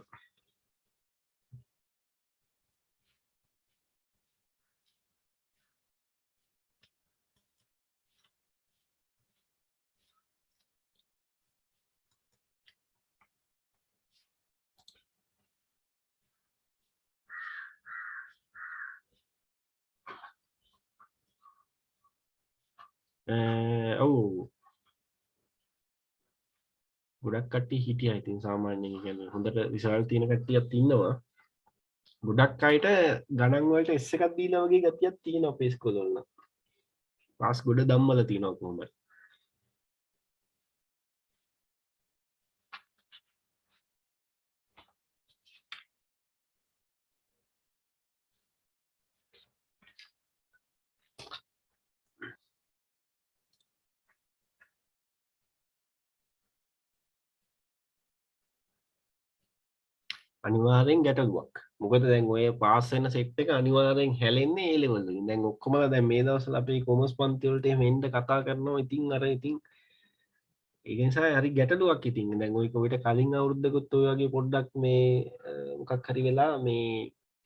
Speaker 1: ඔව් ගොඩක් කට්ටිය හිටියා. ඉතින් සාමාන්‍යයෙන් කියන්නේ හොඳට රිසල්ට් තියෙන කට්ටියක් ඉන්නවා. ගොඩක් අයට ගණන් වලට S එකක් දීලා වගේ ගතියක් තියෙනවා අපේ ස්කෝල වල. පාස් ගොඩ ධම්මල තියෙනවා කොහොමද? අනිවාර්යෙන් ගැටලුවක්. මොකද දැන් ඔය පාස් වෙන සෙට් එක අනිවාර්යෙන් හැලෙන්නේ ඒ ලෙවල් වලින්. දැන් ඔක්කොමලා දැන් මේ දවස්වල අපි කොමර්ස් පන්ති වලට එහෙම එන්න කතා කරනවා. ඉතින් අර ඉතින් ඒක නිසා හරි ගැටලුවක් ඉතින්. දැන් ඔය කොවිඩ කලින් අවුරුද්දකුත් ඔය වගේ පොඩ්ඩක් මේ මොකක් හරි වෙලා මේ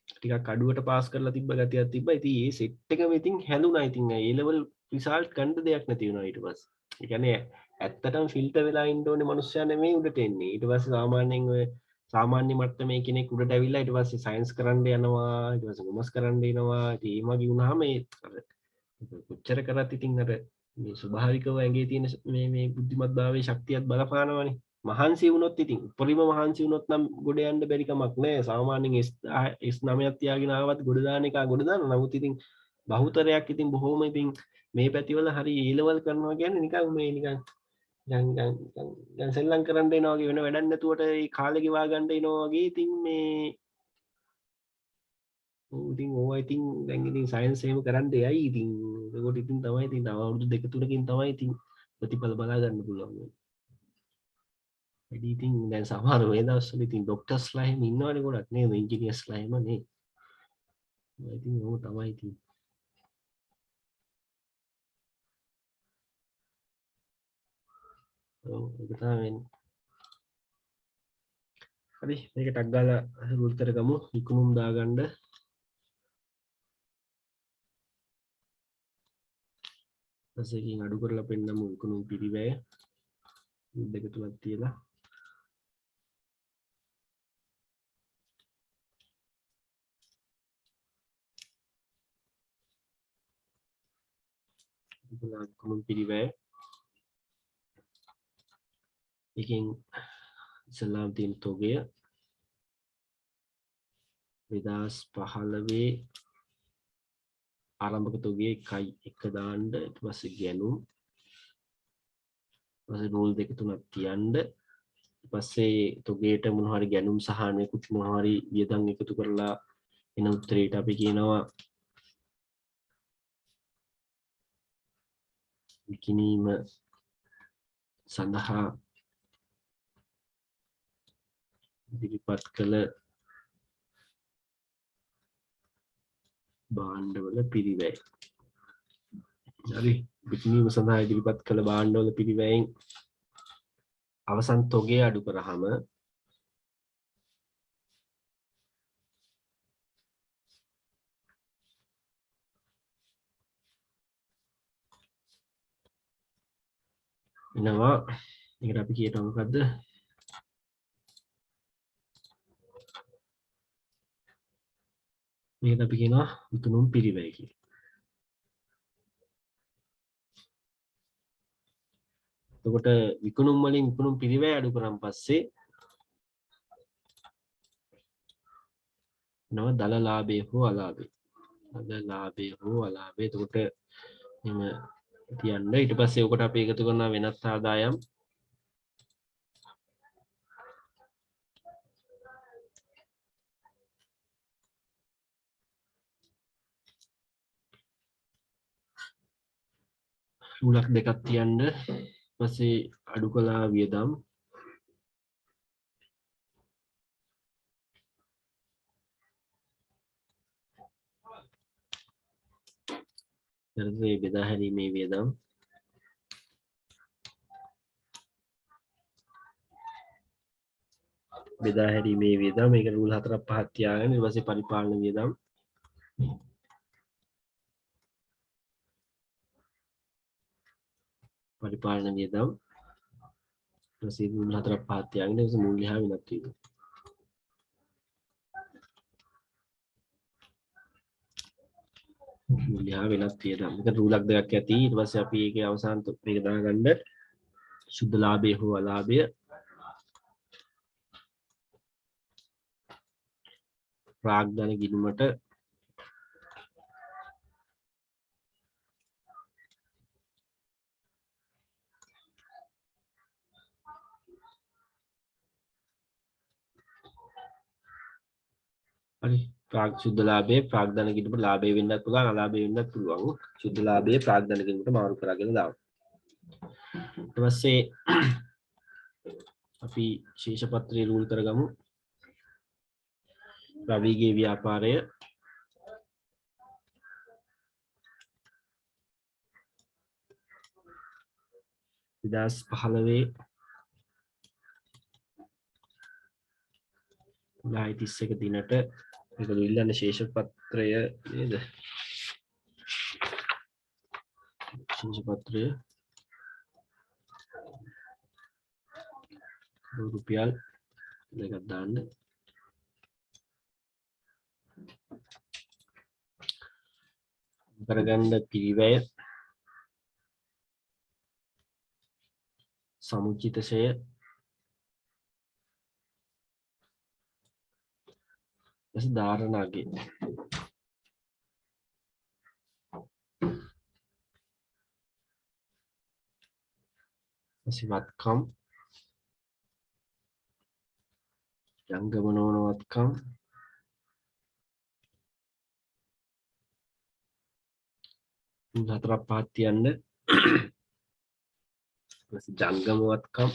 Speaker 1: ටිකක් අඩුවට පාස් කරලා තිබ්බ ගතියක් තිබ්බා. ඉතින් ඒ සෙට් එකම ඉතින් හැලුණා. ඉතින් ඒ ලෙවල් රිසල්ට් ගන්න දෙයක් නැති වුණා ඊට පස්සේ. ඒ කියන්නේ ඇත්තටම ෆිල්ටර් වෙලා ඉන්න ඕනේ මනුස්සයා නෙමෙයි උඩට එන්නේ. ඊට පස්සේ සාමාන්‍යයෙන් ඔය සාමාන්‍ය මට්ටමේ කෙනෙක් උඩට ඇවිල්ලා ඊට පස්සේ සයන්ස් කරන්න යනවා. ඊට පස්සේ කොමර්ස් කරන්න එනවා. ඉතින් ඒ වගේ වුණාම ඒ කොච්චර කරත් ඉතින් අර මේ ස්වභාවිකව ඇඟේ තියෙන මේ බුද්ධිමත්භාවයේ ශක්තියත් බලපානවනේ. මහන්සි වුණොත් ඉතින් උපරිම මහන්සි වුණොත් නම් ගොඩ යන්න බැරි කමක් නැහැ. සාමාන්‍යයෙන් S9ක් තියාගෙන ආවත් ගොඩ දාන එක ගොඩ දාන. නමුත් ඉතින් බහුතරයක් ඉතින් බොහොම ඉතින් මේ පැතිවල හරි A level කරනවා කියන්නේ නිකන් මේ නිකන් දැන් සෙල්ලම් කරන්න එනවා වගේ වෙන වැඩක් නැතුවට ඒ කාලේ ගෙවා ගන්න එනවා වගේ ඉතින් මේ ඉතින් ඕවා ඉතින් දැන් ඉතින් සයන්ස් එහෙම කරන්න යයි ඉතින් ඒකට ඉතින් තමයි ඉතින් තව අවුරුදු දෙක තුනකින් තමයි ඉතින් ප්‍රතිඵල බලා ගන්න පුළුවන් වෙන්නේ. වැඩි ඉතින් දැන් සමහර මේ දවස්වල ඉතින් ડોක්ටර්ස්ලා එහෙම ඉන්නවනේ ගොඩක් නේද ඉන්ජිනියර්ස්ලා එහෙම නේ. ඉතින් ඕක තමයි ඉතින්. ඔව් ඒක තමයි වෙන්නේ. හරි මේක ටක් ගාලා රුල් කරගමු විකුණුම් දාගන්න. ඊපස්සේකින් අඩු කරලා පෙන්නමු විකුණුම් පිරිවැය. දෙක තුනක් තියලා විකුණුම් පිරිවැය. එකෙන් ඉස්ලාම් තියෙන තොගය 2015 ආරම්භක තොගය 1 දාන්න ඊට පස්සේ ගැනුම් ඊපස්සේ රූල් දෙක තුනක් තියන්න ඊපස්සේ තොගයට මොන හරි ගැනුම් සහ අනෙකුත් මොන හරි වියදම් එකතු කරලා එන උත්තරේට අපි කියනවා විකිණීම සඳහා ඉදිරිපත් කළ භාණ්ඩවල පිරිවැය. හරි, විකිණීම සඳහා ඉදිරිපත් කළ භාණ්ඩවල පිරිවැයෙන් අවසන් තොගය අඩු කරාම එනවා, ඒකට අපි කියනවා මොකද්ද? මේකට අපි කියනවා විකුණුම් පිරිවැය කියලා. එතකොට විකුණුම් වලින් විකුණුම් පිරිවැය අඩු කරාන් පස්සේ නව දල ලාභය හෝ අලාභය. දල ලාභය හෝ අලාභය. එතකොට එම තියන්න ඊට පස්සේ ඔකට අපි එකතු කරනවා වෙනත් ආදායම්. රූලක් දෙකක් තියන්න. ඊපස්සේ අඩු කළා වියදම්. ඊට බෙදා හැරීමේ වියදම්. බෙදා හැරීමේ වියදම්. මේක රූල් 4ක් 5ක් තියාගෙන ඊට පස්සේ පරිපාලන වියදම්. පරිපාලන වියදම්. ඊට පස්සේ රූල් 4ක් 5ක් තියාගෙන ඊට පස්සේ මූල්‍ය හා වෙනත් වීම. මූල්‍ය හා වෙනත් වියදම්. මේක රූලක් දෙකක් ඇති. ඊට පස්සේ අපි ඒකේ අවසාන මේක දාගන්න සුද්ධ ලාභය හෝ අලාභය. ප්‍රාග්ධන ගිණුමට හරි, සුද්ධ ලාභයේ ප්‍රාග්ධන ගිණුමට ලාභය වෙන්නත් පුළුවන් අලාභය වෙන්නත් පුළුවන්. සුද්ධ ලාභයේ ප්‍රාග්ධන ගිණුමට මාරු කරගෙන දාමු. ඊට පස්සේ අපි ශේෂ පත්‍රය රූල් කරගමු. රවිගේ ව්‍යාපාරය 2015 31 දිනට මේක ඉල්ලන්න ශේෂ පත්‍රය නේද? ශේෂ පත්‍රය රුපියල් දෙකක් දාන්න. කරගන්න පිරිවැය සමුචිතශය ධාරණාගේ වත්කම් ජංගම නොවන වත්කම් හතරක් පහක් තියන්න. ජංගම වත්කම්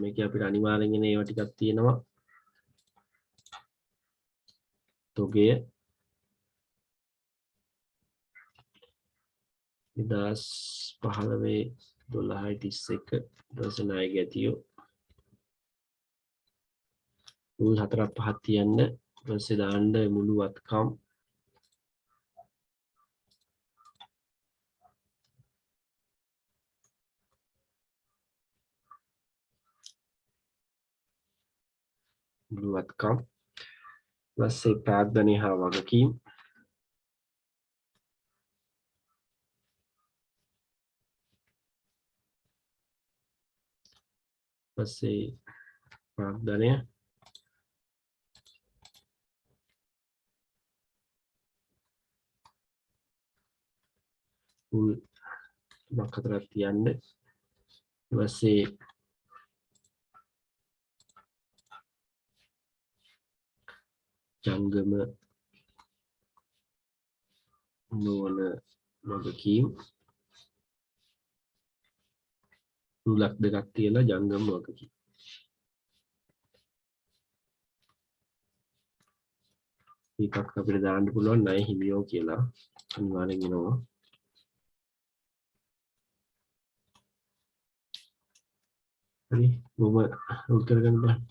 Speaker 1: මේක අපිට අනිවාර්යෙන් ඒවා ටිකක් තියෙනවා. තොගය 2015 12.31 දවස ණය ගැතියෝ රූල් 4ක් 5ක් තියන්න. ඊපස්සේ දාන්න මුළු වත්කම් මුළු වත්කම්. ඊපස්සේ ප්‍රාග්ධනය හා වගකීම් ඊපස්සේ ප්‍රාග්ධනය රූල් 3ක් 4ක් තියන්න. ඊපස්සේ ජංගම නොවන වගකීම් රුලක් දෙකක් තියලා ජංගම වගකීම්. ඒකක් අපිට දාන්න පුළුවන් ණය හිමියෝ කියලා අනිවාර්යෙන් එනවා. හරි මොම නෝට් කරගන්න බලන්න.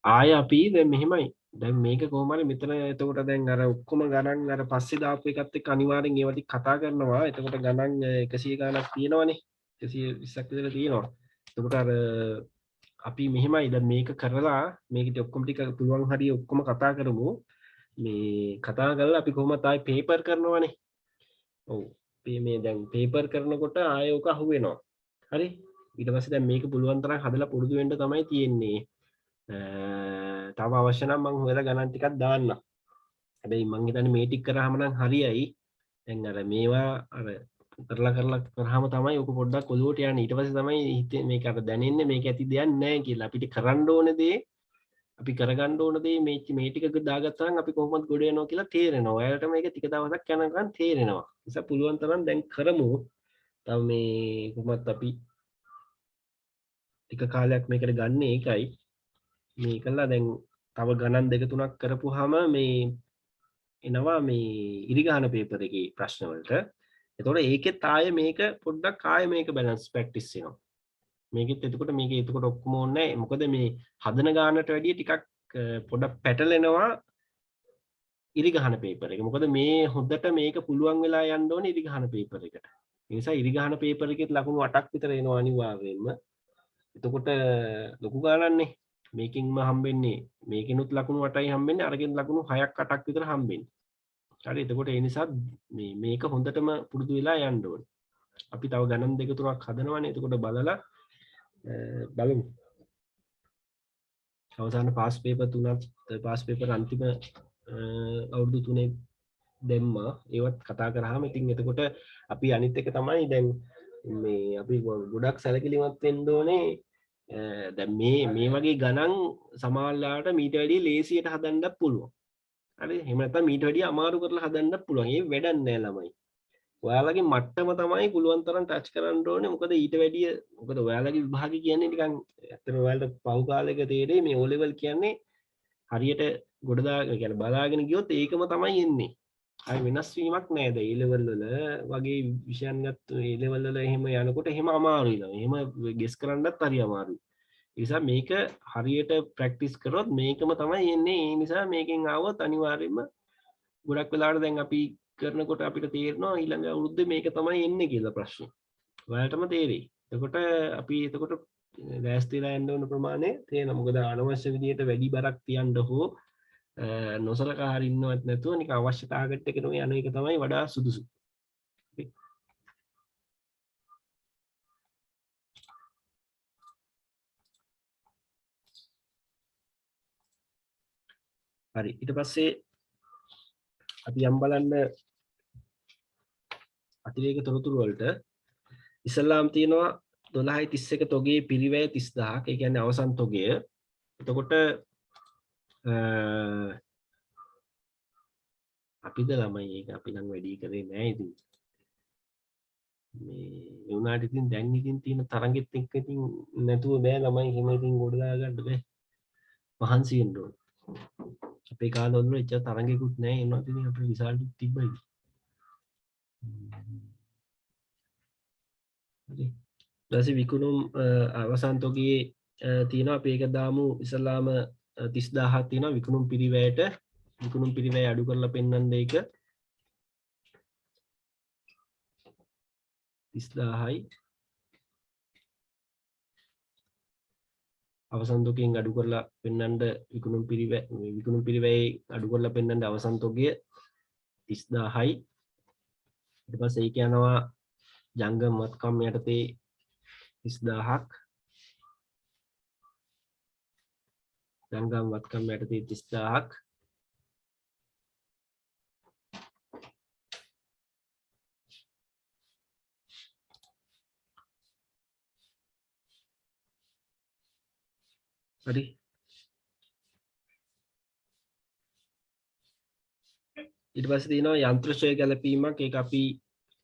Speaker 1: ආය අපි දැන් මෙහෙමයි. දැන් මේක කොහොම හරි මෙතන එතකොට දැන් අර ඔක්කොම ගණන් අර පස්සේ දාපු එකත් එක්ක අනිවාර්යෙන් ඒවා ටික කතා කරනවා. එතකොට ගණන් 100 ගණක් තියෙනවනේ. 120ක් විතර තියෙනවා. එතකොට අර අපි මෙහෙමයි දැන් මේක කරලා මේක ඔක්කොම ටික පුළුවන් හරිය ඔක්කොම කතා කරමු. මේ කතා කරලා අපි කොහොමද ආයි පේපර් කරනවනේ. ඔව්. මේ දැන් පේපර් කරනකොට ආයෙ ඔක අහුවෙනවා. හරි? ඊට පස්සේ දැන් මේක පුළුවන් තරම් හදලා පුරුදු වෙන්න තමයි තියෙන්නේ. තව අවශ්‍ය නම් මම හොයලා ගණන් ටිකක් දාන්නම්. හැබැයි මං හිතන්නේ මේ ටික කරාම නම් හරියයි. දැන් අර මේවා අර කරලා කරාම තමයි ඔක පොඩ්ඩක් ඔලුවට යන්නේ. ඊට පස්සේ තමයි හිතේ මේක අර දැනෙන්නේ මේක ඇති දෙයක් නැහැ කියලා. අපිට කරන්න ඕන දේ අපි කරගන්න ඕන දේ මේ ටික දාගත්තාම අපි කොහොමද ගොඩ යනවා කියලා තේරෙනවා. ඔයාලට මේක ටික දවසක් යනකම් තේරෙනවා. නිසා පුළුවන් තරම් දැන් කරමු. තව මේ කොහොමත් අපි ටික කාලයක් මේකට ගන්න ඒකයි. මේ කළා දැන් තව ගණන් දෙක තුනක් කරපුවාම මේ එනවා මේ ඉරිගහන පේපර් එකේ ප්‍රශ්න වලට. එතකොට ඒකෙත් ආයේ මේක පොඩ්ඩක් ආයේ මේක බැලන්ස් ප්‍රැක්ටිස් වෙනවා. මේකෙත් එතකොට මේක එතකොට ඔක්කොම ඕනේ නැහැ. මොකද මේ හදන ගානට වැඩිය ටිකක් පොඩක් පැටලෙනවා ඉරිගහන පේපර් එක. මොකද මේ හොඳට මේක පුළුවන් වෙලා යන්න ඕනේ ඉරිගහන පේපර් එකට. ඒ නිසා ඉරිගහන පේපර් එකෙත් ලකුණු 8ක් විතර එනවා අනිවාර්යයෙන්ම. එතකොට ලොකු ගානක්නේ. මේකින්ම හම්බෙන්නේ මේකිනුත් ලකුණු 8යි හම්බෙන්නේ අරකින් ලකුණු 6ක් 8ක් විතර හම්බෙන්නේ. හරි එතකොට ඒ නිසා මේක හොඳටම පුරුදු වෙලා යන්න ඕනේ. අපි තව ගණන් දෙක තුනක් හදනවානේ. එතකොට බලලා බලමු. අවසාන පාස් පේපර් තුනක් පාස් පේපර් අන්තිම අවුරුදු තුනේ දැම්මා. ඒවත් කතා කරාම ඉතින් එතකොට අපි අනිත් එක තමයි දැන් මේ අපි ගොඩක් සැලකිලිමත් වෙන්න ඕනේ. දැන් මේ වගේ ගණන් සමහරලාට මීට වැඩිය ලේසියට හදන්නත් පුළුවන්. හරි එහෙම නැත්නම් මීට වැඩිය අමාරු කරලා හදන්නත් පුළුවන්. ඒ වැඩක් නෑ ළමයි. ඔයාලගේ මට්ටම තමයි පුළුවන් තරම් ටච් කරන්න ඕනේ. මොකද ඊට වැඩිය මොකද ඔයාලගේ විභාගය කියන්නේ නිකන් ඇත්තටම ඔයාලට පහු කාලයක තේරෙයි මේ O level කියන්නේ හරියට ගොඩ දාගෙන කියන්නේ බලාගෙන ගියොත් ඒකම තමයි එන්නේ. ආයි වෙනස් වීමක් නෑ. දැන් A level වල වගේ විෂයන් ගත්ත A level වල එහෙම යනකොට එහෙම අමාරුයි නෝ. එහෙම ගෙස් කරන්නත් හරි අමාරුයි. ඒ නිසා මේක හරියට ප්‍රැක්ටිස් කරොත් මේකම තමයි එන්නේ. ඒ නිසා මේකෙන් ආවොත් අනිවාර්යයෙන්ම ගොඩක් වෙලාවට දැන් අපි කරනකොට අපිට තේරෙනවා ඊළඟ අවුරුද්දේ මේක තමයි එන්නේ කියලා ප්‍රශ්නේ. ඔයාලටම තේරෙයි. එතකොට අපි එතකොට ලෑස්තිලා යන්න ඕන ප්‍රමාණය තේරෙනවා. මොකද අනවශ්‍ය විදියට වැඩි බරක් තියන්න හෝ නොසලකා හරින්නවත් නැතුව නිකන් අවශ්‍ය ටාගට් එකටම යන එක තමයි වඩා සුදුසු. හරි ඊට පස්සේ අපි යම් බලන්න අතිරේක තොරතුරු වලට ඉස්ලාම් තියෙනවා 12.31 තොගේ පිරිවැය 30000ක්. ඒ කියන්නේ අවසන් තොගය. එතකොට අපිද ළමයි ඒක අපි නම් වැඩි කරේ නෑ ඉතින්. මේ ඒ වුණාට ඉතින් දැන් ඉතින් තියෙන තරගෙත් එක්ක ඉතින් නැතුව බෑ ළමයි එහෙම ඉතින් ගොඩ දාගන්න බෑ. මහන්සි වෙන්න ඕන. අපේ කාලවල එච්චර තරගෙකුත් නෑ. ඒ වුණාට ඉතින් අපේ විශාල තිබ්බයි. හරි. ඊට විකුණුම් අවසන් තොගයේ තියෙනවා අපි ඒක දාමු ඉස්ලාම 30000ක් තියෙනවා විකුණුම් පිරිවැයට. විකුණුම් පිරිවැය අඩු කරලා පෙන්වන්න ඒක 30000යි අවසන් තොගයෙන් අඩු කරලා පෙන්වන්න විකුණුම් පිරිවැයේ අඩු කරලා පෙන්වන්න අවසන් තොගය 30000යි. ඊට පස්සේ ඒක යනවා ජංගම වත්කම් යටතේ 30000ක්. ජංගම වත්කම් යටතේ 30000ක්. හරි. ඊට පස්සේ තියෙනවා යන්ත්‍රශය ගැලපීමක්. ඒක අපි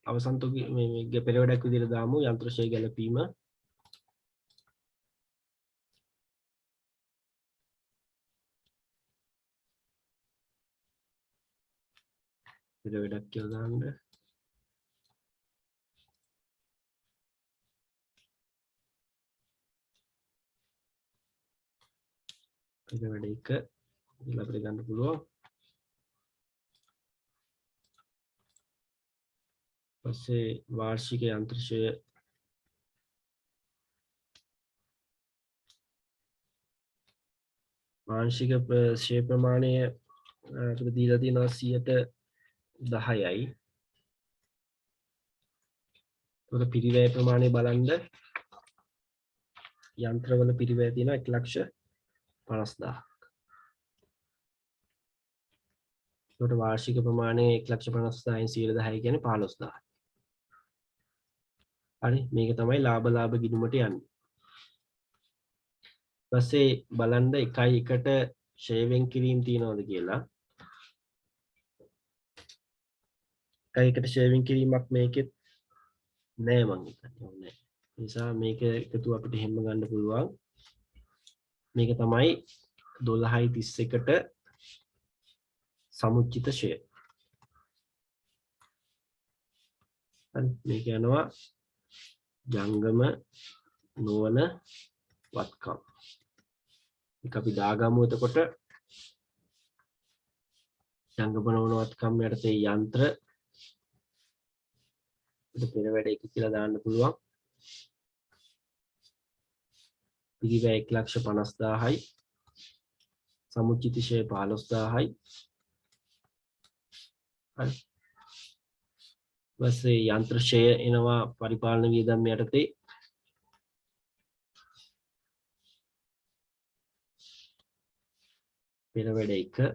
Speaker 1: අවසන් තොග මේ පෙරවැඩක් විදිහට දාමු. යන්ත්‍රශය ගැලපීම. පෙරවැඩක් කියලා දාන්න. පෙරවැඩ 1 කියලා අපිට ගන්න පුළුවන්. පස්සේ වාර්ෂික යන්ත්‍රශය මාංශික ශේ ප්‍රමාණය අපිට දීලා තියෙනවා 10%යි. ඒකට පිරිවැය ප්‍රමාණය බලන්න යන්ත්‍රවල පිරිවැය තියෙනවා 1,50,000. ඒකට වාර්ෂික ප්‍රමාණය 1,50,000න් 10% කියන්නේ 15,000. හරි මේක තමයි ලාභ ගිණුමට යන්නේ. ඊපස්සේ බලන්න 1:1ට ෂේ වෙන් කිරීම තියනවද කියලා. 1:1ට ෂේ වෙන් කිරීමක් මේකෙත් නෑ මං හිතන්නේ නෑ. ඒ නිසා මේක එකතු අපිට හැම ගන්න පුළුවන්. මේක තමයි 12.31ට සමුච්චිත ෂේ. හරි මේක යනවා ජංගම නොවන වත්කම්. ඒක අපි දාගමු. එතකොට ජංගම නොවන වත්කම් යටතේ යන්ත්‍ර පෙරවැඩ 1 කියලා දාන්න පුළුවන්. පිරිවැය 1,50,000යි. සමුච්චිත ෂේ 15,000යි. හරි. ඊපස්සේ යන්ත්‍ර ෂය එනවා පරිපාලන වියදම් යටතේ. පෙරවැඩ 1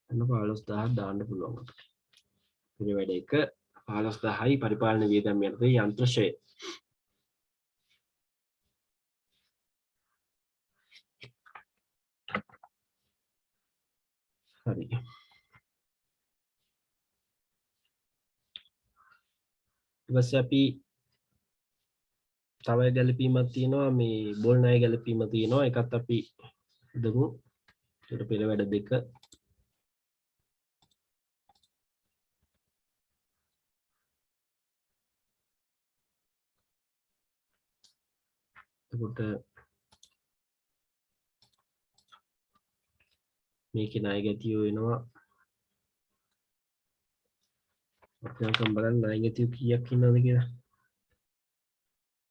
Speaker 1: අන්න 15,000ක් දාන්න පුළුවන් අපිට. පෙරවැඩ 1 15,000යි පරිපාලන වියදම් යටතේ යන්ත්‍ර ෂය. හරි. ඊපස්සේ අපි තව ගැලපීමක් තියෙනවා මේ බෝල් ණය ගැලපීම තියෙනවා. ඒකත් අපි දමු. ඒකට පෙරවැඩ 2 එතකොට මේකේ ණය ගැතියෝ වෙනවා. අපි අකම් බලන්න ණය ගැතියෝ කීයක් ඉන්නවද කියලා.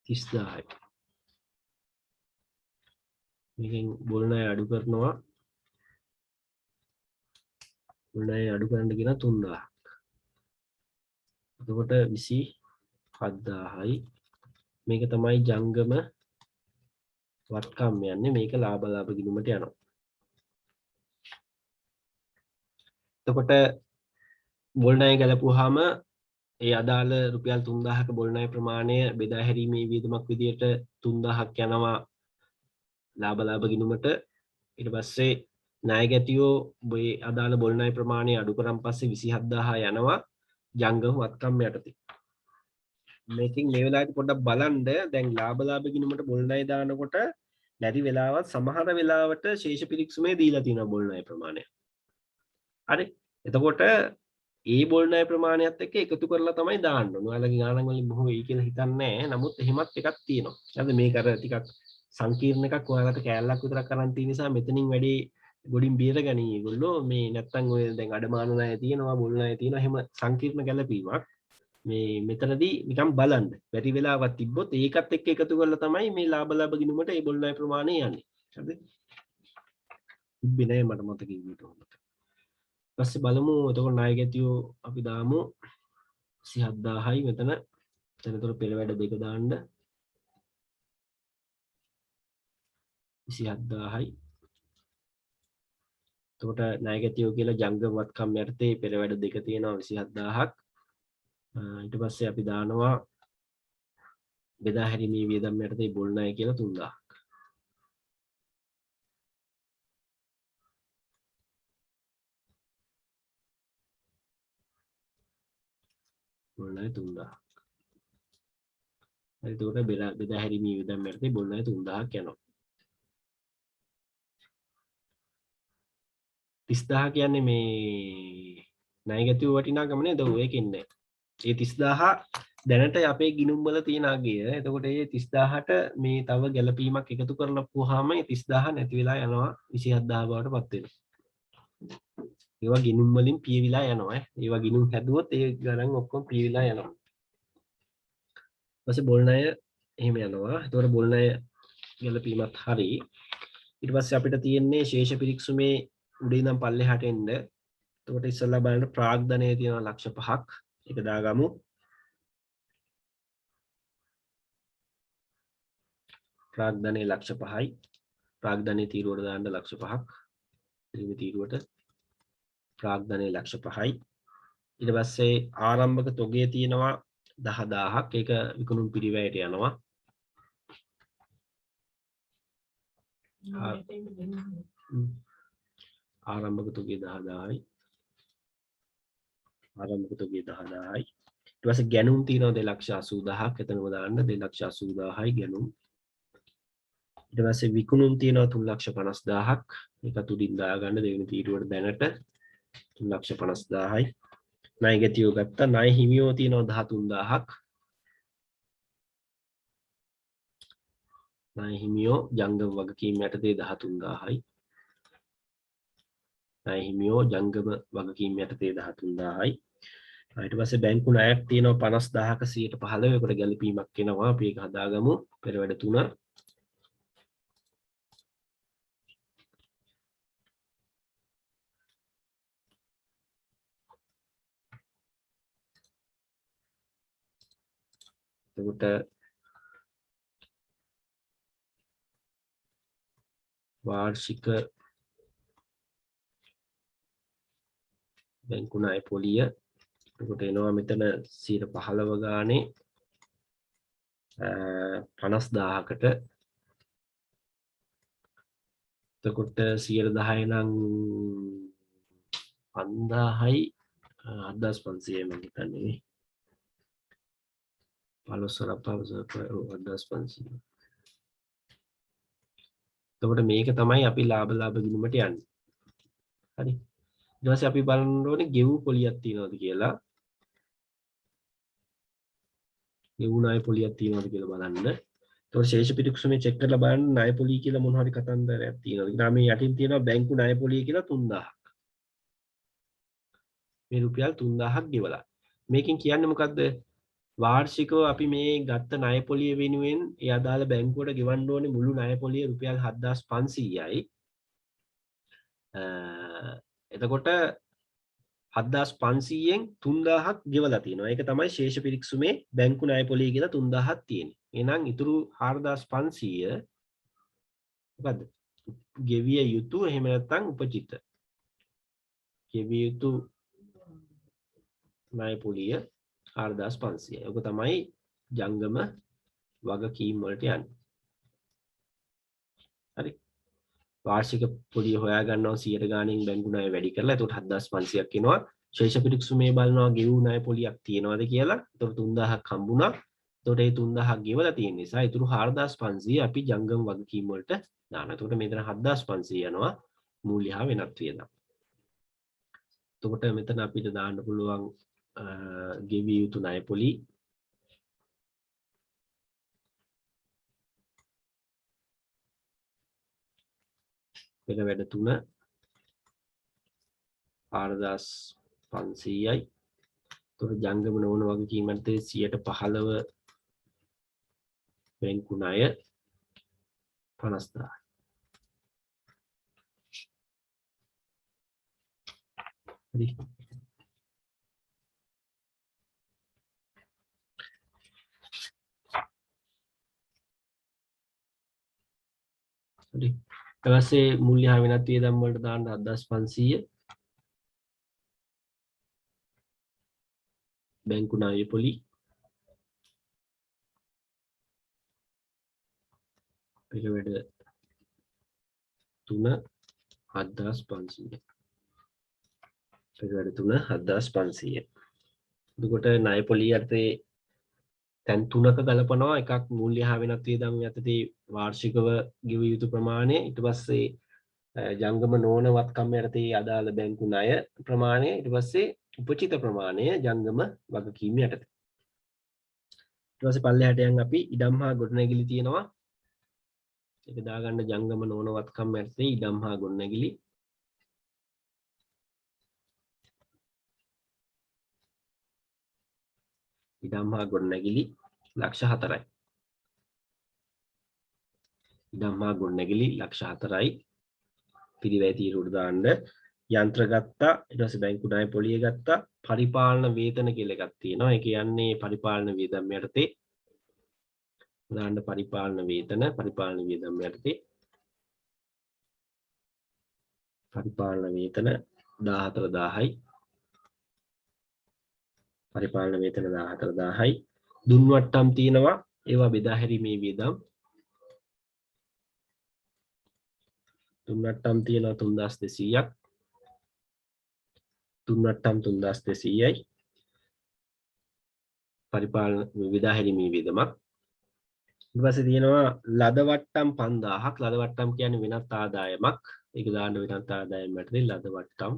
Speaker 1: 30,000යි. මේකෙන් බෝල් ණය අඩු කරනවා. බෝල් ණය අඩු කරන්න කියන 3,000ක්. එතකොට 27,000යි. මේක තමයි ජංගම වත්කම් යන්නේ. මේක ලාභ ගිණුමට යනවා. එතකොට බෝල් ණය ගැලපුවාම ඒ අදාළ රුපියල් 3,000ක බෝල් ණය ප්‍රමාණය බෙදා හැරීමේ වියදමක් විදියට 3,000ක් යනවා ලාභ ගිණුමට. ඊට පස්සේ ණය ගැතියෝ මේ අදාළ බෝල් ණය ප්‍රමාණය අඩු කරන් පස්සේ 27,000 යනවා ජංගම වත්කම් යටතේ. මේකෙන් මේ වෙලාවට පොඩ්ඩක් බලන්න දැන් ලාභ ගිණුමට බෝල් ණය දානකොට නැති වෙලාවත් සමහර වෙලාවට ශේෂ පිරික්සුමේ දීලා තියෙනවා බෝල් ණය ප්‍රමාණය. හරි. එතකොට ඒ බෝල් ණය ප්‍රමාණයත් එක්ක එකතු කරලා තමයි දාන්න ඕනේ. ඔයාලගේ ගණන් වලින් බොහෝ වෙයි කියලා හිතන්නේ නැහැ. නමුත් එහෙමත් එකක් තියෙනවා. හරිද? මේක අර ටිකක් සංකීර්ණ එකක්. ඔයාලට කෑල්ලක් විතරක් අරන් තියෙන නිසා මෙතනින් වැඩි ගොඩින් බේරගනි ඒගොල්ලෝ. මේ නැත්තම් ඔය දැන් අඩමාන ණය තියෙනවා, බෝල් ණය තියෙනවා. එහෙම සංකීර්ණ ගැළපීමක්. මේ මෙතනදී නිකන් බලන්න. බැරි වෙලාවක් තිබ්බොත් ඒකත් එක්ක එකතු කරලා තමයි මේ ලාභ ලාභ ගිණුමට ඒ බොල් ණය ප්‍රමාණය යන්නේ. හරිද? තිබ්බේ නෑ මට මතක ඉන්නට ඕන. ඊපස්සේ බලමු එතකොට ණය ගැතියෝ අපි දාමු 27000යි මෙතන. එතනතර පෙර වැඩ දෙක දාන්න 27000යි. එතකොට ණය ගැතියෝ කියලා ජංගම වත්කම් යටතේ පෙර වැඩ දෙක තියෙනවා 27000ක්. ඊට පස්සේ අපි දානවා බෙදා හැරීමේ වියදම් යටතේ බොල් ණය කියලා 3000ක්. බොල් ණය 3000ක්. හරි එතකොට බෙදා හැරීමේ වියදම් යටතේ බොල් ණය 3000ක් යනවා. 30000 කියන්නේ මේ ණය ගැතියෝ වටිනාකම නේද? ඔව් ඒකෙන් නෑ. ඒ 30000 දැනට අපේ ගිණුම් වල තියෙන අගය. එතකොට මේ 30000ට මේ තව ගැළපීමක් එකතු කරලා පුවාම මේ 30000 නැති වෙලා යනවා 27000 බවට පත් වෙනවා. ඒවා ගිණුම් වලින් පියවිලා යනවා. ඒවා ගිණුම් හැදුවොත් ඒ ගණන් ඔක්කොම පියවිලා යනවා. ඊපස්සේ බොල් ණය එහෙම යනවා. එතකොට බොල් ණය ගැළපීමත් හරි. ඊට පස්සේ අපිට තියෙන්නේ ශේෂ පිරික්සුමේ උඩින් ඉඳන් පල්ලෙහාට එන්න. එතකොට ඉස්සෙල්ලා බලන්න ප්‍රාග්ධනය තියෙනවා ලක්ෂ 5ක්. ඒක දාගමු. ප්‍රාග්ධනයේ ලක්ෂ 5යි. ප්‍රාග්ධනයේ තීරුවට දාන්න ලක්ෂ 5ක්. ත්‍රිම තීරුවට ප්‍රාග්ධනයේ ලක්ෂ 5යි. ඊට පස්සේ ආරම්භක තොගය තියෙනවා 10000ක්. ඒක විකුණුම් පිරිවැයට යනවා. ආරම්භක තොගය 10000යි. ආරම්භක තොගය 10000යි. ඊට පස්සේ ගැණුම් තියෙනවා 280000ක්. එතනම දාන්න 280000යි ගැණුම්. ඊට පස්සේ විකුණුම් තියෙනවා 350000ක්. ඒකත් උඩින් දාගන්න දෙවෙනි තීරුවට දැනට 350000යි. ණය ගැතියෝ ගත්තා. ණය හිමියෝ තියෙනවා 13000ක්. ණය හිමියෝ ජංගම වගකීම් යටතේ 13000යි. ණය හිමියෝ ජංගම වගකීම් යටතේ 13000යි. ඊට පස්සේ බැංකු ණයක් තියෙනවා 50000ක 115. ඒකට ගැලපීමක් එනවා. අපි ඒක හදාගමු. පෙරවැඩ 3. එතකොට වාර්ෂික බැංකු ණය පොලිය එතකොට එනවා මෙතන 15 ගානේ 50000කට. එතකොට 110 නම් 5000යි 7500යි මම හිතන්නේ. 7500. එතකොට මේක තමයි අපි ලාභ ලාභ ගිණුමට යන්නේ. හරි. ඊට පස්සේ අපි බලන්න ඕනේ ගෙවූ පොලියක් තියනවාද කියලා. ගෙවූ ණය පොලියක් තියනවාද කියලා බලන්න. එතකොට ශේෂ පිරික්සුමේ චෙක් කරලා බලන්න ණය පොලිය කියලා මොන හරි කතන්දරයක් තියෙනවද කියලා. මේ යටින් තියෙනවා බැංකු ණය පොලිය කියලා 3000ක්. මේ රුපියල් 3000ක් ගෙවලා. මේකෙන් කියන්නේ මොකද්ද? වාර්ෂිකව අපි මේ ගත්ත ණය පොලිය වෙනුවෙන් ඒ අදාළ බැංකුවට ගෙවන්න ඕනේ මුළු ණය පොලිය රුපියල් 7500යි. එතකොට 7500න් 3000ක් ගෙවලා තියෙනවා. ඒක තමයි ශේෂ පිරික්සුමේ බැංකු ණය පොලිය කියලා 3000ක් තියෙන්නේ. එහෙනම් ඉතුරු 4500 මොකද්ද? ගෙවිය යුතු එහෙම නැත්නම් උපචිත. ගෙවිය යුතු ණය පොලිය 4500. ඔක තමයි ජංගම වගකීම් වලට යන්නේ. හරි. වාර්ෂික පොලිය හොයා ගන්නවා 100 ගාණින් බැංකු ණය වැඩි කරලා. එතකොට 7500ක් එනවා. ශේෂ පිරික්සුමේ බලනවා ගෙවූ ණය පොලියක් තියෙනවද කියලා. එතකොට 3000ක් හම්බුණා. එතකොට මේ 3000ක් ගෙවලා තියෙන නිසා ඉතුරු 4500 අපි ජංගම වගකීම් වලට දානවා. එතකොට මෙතන 7500 යනවා මූල්‍ය හා වෙනත් වියදම්. එතකොට මෙතන අපිට දාන්න පුළුවන් ගෙවිය යුතු ණය පොලි පෙර වැඩ 3 4500යි. තොර ජංගම නොවන වගකීමට 15% බැංකු ණය 50000. හරි. හරි. ඊට පස්සේ මූල්‍ය හා වෙනත් වියදම් වලට දාන්න 7500 බැංකු ණය පොලි පිළිවෙඩ 3 7500 පිළිවෙඩ 3 7500. එතකොට ණය පොලි යටතේ තැන් තුනක ගලපනවා. එකක් මූල්‍ය හා වෙනත් වියදම් යටතේ වාර්ෂිකව ගෙවිය යුතු ප්‍රමාණය, ඊට පස්සේ ජංගම නොවන වත්කම් යටතේ අදාළ බැංකු ණය ප්‍රමාණය, ඊට පස්සේ උපචිත ප්‍රමාණය ජංගම වගකීම් යටතේ. ඊට පස්සේ පල්ලෙහාට යන් අපි ඉඩම් හා ගොඩනැගිලි තියෙනවා. ඒක දාගන්න ජංගම නොවන වත්කම් යටතේ ඉඩම් හා ගොඩනැගිලි. ඉඩම් හා ගොඩනැගිලි ලක්ෂ 4යි. ඉඩම් හා ගොඩනැගිලි ලක්ෂ 4යි. පිරිවැය තීරුවට දාන්න යන්ත්‍ර ගත්තා, ඊට පස්සේ බැංකු ණය පොලිය ගත්තා, පරිපාලන වේතන කියලා එකක් තියෙනවා. ඒ කියන්නේ පරිපාලන වියදම් යටතේ දාන්න පරිපාලන වේතන යටතේ පරිපාලන වේතන 14000යි. පරිපාලන වේතන 14000යි. දුන් වට්ටම් තියෙනවා. ඒවා බෙදා හැරීමේ වියදම්. දුන් වට්ටම් තියෙනවා 3200ක්. දුන් වට්ටම් 3200යි. පරිපාලන බෙදා හැරීමේ වියදමක්. ඊට පස්සේ තියෙනවා ලද වට්ටම් 5000ක්. ලද වට්ටම් කියන්නේ වෙනත් ආදායමක්. ඒක දාන්න වෙනත් ආදායම යටතේ ලද වට්ටම්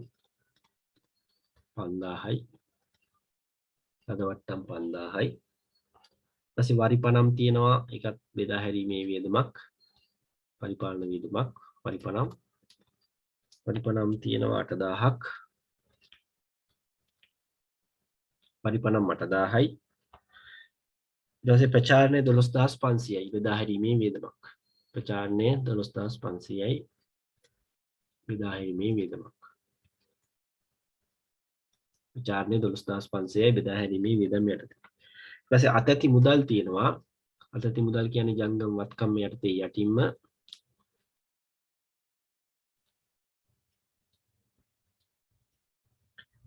Speaker 1: 5000යි. ලද වට්ටම් 5000යි. ඊපස්සේ වරිපණම් තියෙනවා. ඒකත් බෙදා හැරීමේ වියදමක්. පරිපාලන වියදමක්. වරිපණම් තියෙනවා 8000ක්. වරිපණම් 8000යි. ඊට පස්සේ ප්‍රචාරණය 12500යි. බෙදා හැරීමේ වියදමක්. ප්‍රචාරණය 12500යි. බෙදා හැරීමේ වියදමක්. ප්‍රචාරණය 12500යි. බෙදා හැරීමේ වියදම් යටතේ. ඊට පස්සේ අතැති මුදල් තියෙනවා. අතැති මුදල් කියන්නේ ජංගම වත්කම් යටතේ යටින්ම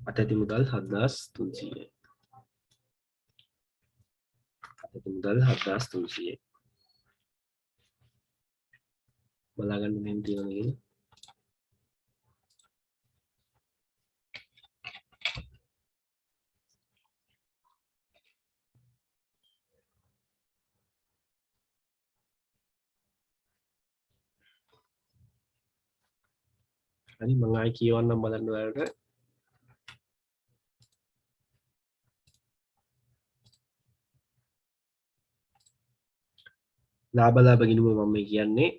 Speaker 1: අතැති මුදල් 7300යි. අතැති මුදල් 7300යි. බලාගන්න මෙහෙම තියෙනවා නේද? හරි මම ආයි කියවන්නම් බලන්න ඔයාලට. ලාභ ගිණුම මම කියන්නේ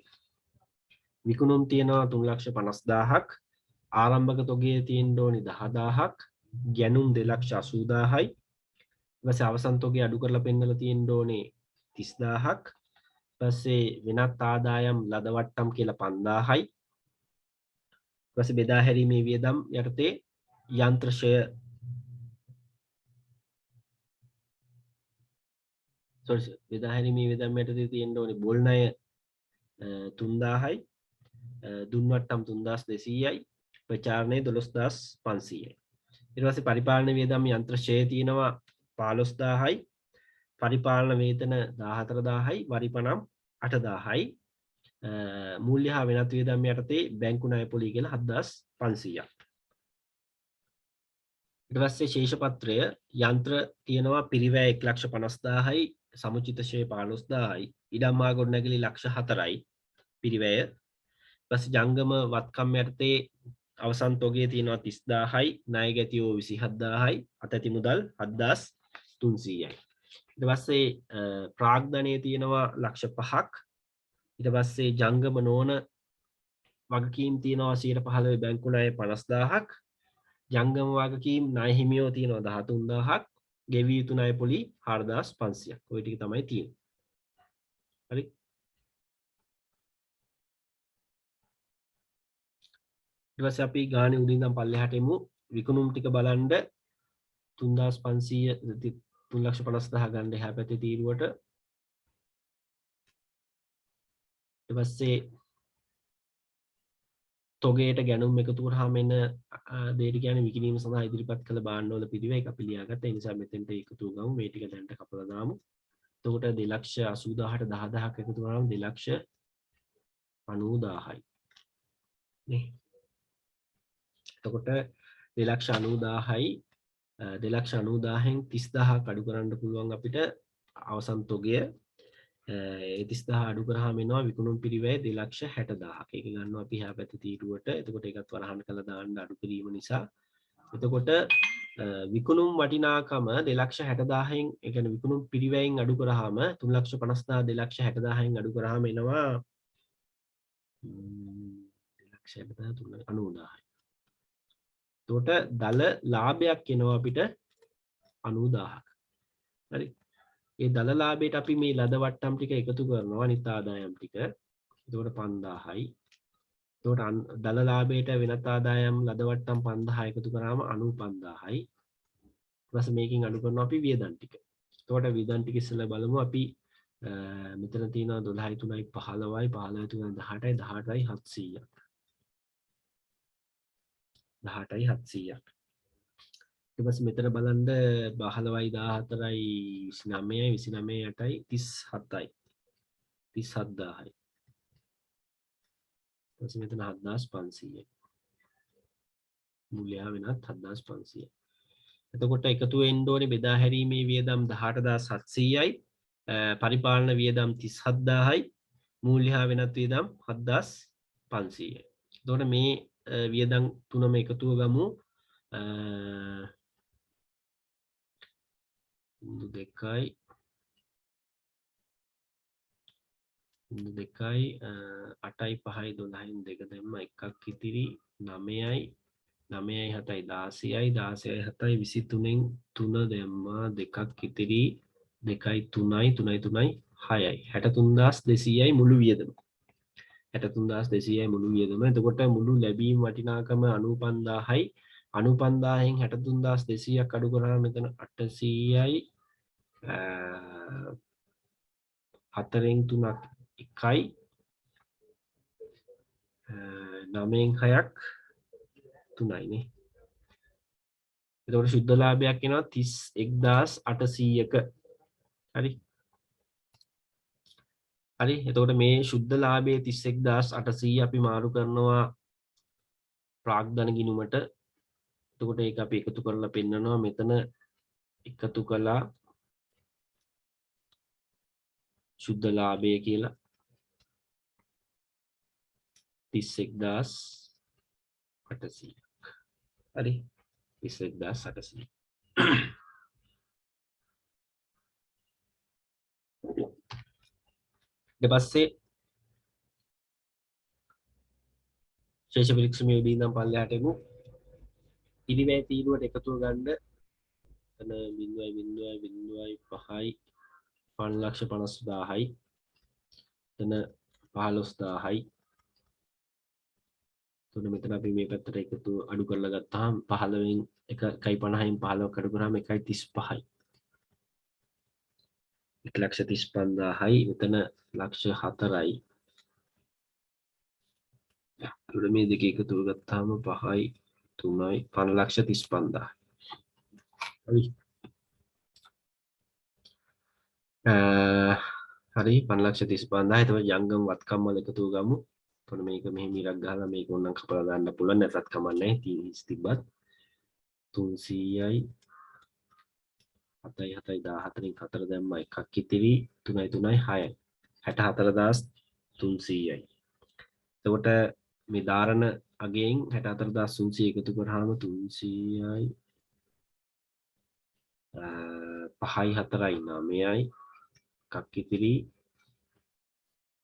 Speaker 1: විකුණුම් තියෙනවා 350000ක්. ආරම්භක තොගයේ තියෙන්න ඕනි 10000ක්. ගැනුම් 280000යි. ඊපස්සේ අවසන් තොගය අඩු කරලා පෙන්නලා තියෙන්න ඕනේ 30000ක්. ඊපස්සේ වෙනත් ආදායම් ලද වට්ටම් කියලා 5000යි. ඊපස්සේ බෙදා හැරීමේ වියදම් යටතේ යන්ත්‍රශය බෙදා හැරීමේ වියදම් යටතේ තියෙන්න ඕනේ බොල් ණය 3000යි. දුන් වට්ටම් 3200යි. ප්‍රචාරණය 12500යි. ඊට පස්සේ පරිපාලන වියදම් යන්ත්‍රශය තියෙනවා 15000යි. පරිපාලන වේතන 14000යි. වරිපණම් 8000යි. මූල්‍ය හා වෙනත් වියදම් යටතේ බැංකු ණය පොලිය කියලා 7500ක්. ඊට පස්සේ ශේෂ පත්‍රය යන්ත්‍ර තියෙනවා පිරිවැය 150000යි. සමුචිත ශේ 15000යි. ඉඩම් හා ගොඩනැගිලි ලක්ෂ 4යි. පිරිවැය. ඊට පස්සේ ජංගම වත්කම් යටතේ අවසන් තොගයේ තියෙනවා 30000යි. ණය ගැතියෝ 27000යි. අතැති මුදල් 7300යි. ඊට පස්සේ ප්‍රාග්ධනයේ තියෙනවා ලක්ෂ 5ක්. ඊට පස්සේ ජංගම නොවන වගකීම් තියෙනවා 115 බැංකු ණය 50000ක්. ජංගම වගකීම් ණය හිමියෝ තියෙනවා 13000ක්. ගෙවිය යුතු ණය පොලි 4500ක්. ওই ටික තමයි තියෙන්නේ. හරි. ඊට පස්සේ අපි ගානේ උඩින් ඉඳන් පල්ලෙහාට එමු. විකුණුම් ටික බලන්න 3500 3,50,000 ගන්න එහා පැත්තේ තීරුවට. ඊට පස්සේ තොගයට ගැනුම් එකතු කරාම එන දෙයට කියන්නේ විකිණීම සඳහා ඉදිරිපත් කළ භාණ්ඩවල පිරිවෙන් එක අපි ලියාගත්තා. ඒ නිසා මෙතෙන්ට එකතු කරමු. මේ ටික දැන්ට කපලා දාමු. එතකොට 2,80,000ට 10,000ක් එකතු කරාම 2,90,000යි. නේ. එතකොට 2,90,000යි 2,90,000න් 30,000ක් අඩු කරන්න පුළුවන් අපිට අවසන් තොගය. ඒ 30,000 අඩු කරාම එනවා විකුණුම් පිරිවැය 2,60,000ක්. ඒක ගන්නවා අපි එහා පැත්තේ තීරුවට. එතකොට ඒකත් වරහන් කරලා දාන්න අඩු කිරීම නිසා. එතකොට විකුණුම් වටිනාකම 2,60,000න් ඒ කියන්නේ විකුණුම් පිරිවැයෙන් අඩු කරාම 3,50,000 2,60,000න් අඩු කරාම එනවා 2,60,000 එතකොට දල ලාභයක් එනවා අපිට 90,000ක්. හරි. ඒ දල ලාභයට අපි මේ ලද වට්ටම් ටික එකතු කරනවා අනිත් ආදායම් ටික. එතකොට 5000යි. එතකොට දල ලාභයට වෙනත් ආදායම් ලද වට්ටම් 5000 එකතු කරාම 95000යි. ඊට පස්සේ මේකෙන් අඩු කරනවා අපි වියදම් ටික. එතකොට වියදම් ටික ඉස්සෙල්ලා බලමු අපි මෙතන තියෙනවා 12යි 3යි 15යි 15යි 3යි 18යි 18යි 700ක්. 18යි 700ක්. ඊට පස්සේ මෙතන බලන්න 15යි 14යි 29යි 29යි 8යි 37යි 37000යි. ඊට පස්සේ මෙතන 7500යි. මූල්‍ය වෙනත් 7500යි. එතකොට එකතු වෙන්න ඕනේ බෙදා හැරීමේ වියදම් 18700යි පරිපාලන වියදම් 37000යි මූල්‍ය වෙනත් වියදම් 7500යි. එතකොට මේ වියදම් තුනම එකතුව ගමු 2යි 8යි 5යි 12න් 2 දැම්ම එකක් ඉතිරි 9යි 9යි 7යි 16යි 16යි 7යි 23න් 3 දැම්මා දෙකක් ඉතිරි 2යි 3යි 3යි 3යි 6යි 63200යි මුළු වියදම 63200යි මුළු වියදම. එතකොට මුළු ලැබීම් වටිනාකම 95000යි 95000න් 63200ක් අඩු කරාම මෙතන 800යි 4න් 3ක් 1යි 9න් 6ක් 3යි නේ. එතකොට ශුද්ධ ලාභයක් එනවා 31800ක. හරි. හරි. එතකොට මේ ශුද්ධ ලාභයේ 31800 අපි මාරු කරනවා ප්‍රාග්ධන ගිණුමට. එතකොට ඒක අපි එකතු කරලා පෙන්නනවා මෙතන එකතු කළා ශුද්ධ ලාභය කියලා 31800ක්. හරි. 31800. ඊට පස්සේ ශේෂ පරීක්ෂණයේ ඉඳන් පල්ලෙහාට එමු. පිරිවැය තීරුවට එකතුව ගන්න එතන 0.0.5යි 5,50,000යි එතන 15,000යි. එතකොට මෙතන අපි මේ පැත්තට එකතු අඩු කරලා ගත්තාම 15න් 1.50න් 15ක් අඩු කරාම 1.35යි. 1,35,000යි මෙතන 1,04,යි. එතකොට මේ දෙක එකතු ගත්තාම 5යි 3යි 5,35,000. හරි. හරි 5,35,000. එතකොට ජංගම වත්කම් වල එකතු ගමු. එතකොට මේක මෙහෙම ඉරක් ගහලා මේක ඕනනම් කපලා දාන්න පුළුවන්. නැත්නම් කමක් නැහැ. 30 තිබ්බත් 300යි 7යි 7යි 14න් 4 දැම්මා එකක් ඉතිරි 3යි 3යි 6යි 64,300යි. එතකොට මේ ධාරණ අගයෙන් 64,300 එකතු කරාම 300යි 5යි 4යි 9යි එකක් ඉතිරි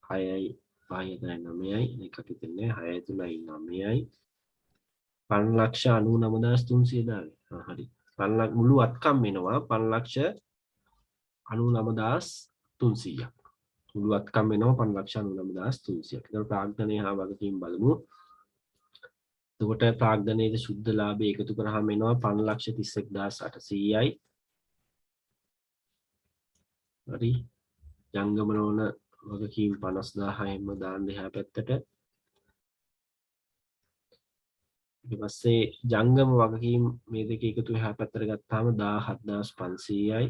Speaker 1: 6යි 5යි 4යි 9යි එකක් ඉතිරි නෑ 6යි 3යි 9යි 5,99,300 දාලා. හරි. 5 මුළු අත්කම් වෙනවා 5,99,300ක්. මුළු අත්කම් වෙනවා 5,99,300ක්. ඒතකොට ප්‍රාග්ධනය හා වගකීම් බලමු. එතකොට ප්‍රාග්ධනයේද සුද්ධ ලාභය එකතු කරාම එනවා 5,31,800යි. හරි. ජංගම නොවන වගකීම් 50,000යින්ම දාන්න එහා පැත්තට. ඊට පස්සේ ජංගම වගකීම් මේ දෙක එකතු එහා පැත්තට ගත්තාම 17,500යි.